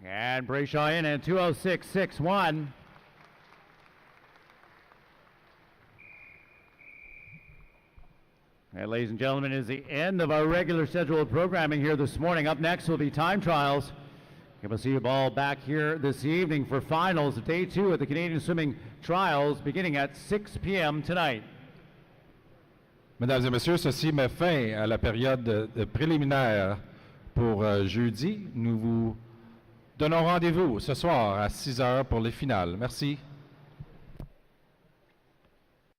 And Brayshaw in at 2:06.61. And ladies and gentlemen, is the end of our regular scheduled programming here this morning. Up next will be time trials. And we'll see you all back here this evening for finals, day 2 of the Canadian Swimming Trials, beginning at 6 p.m. tonight. Mesdames et messieurs, ceci met fin à la période préliminaire pour jeudi. Nous vous donnons rendez-vous ce soir à 6 heures pour les finales. Merci.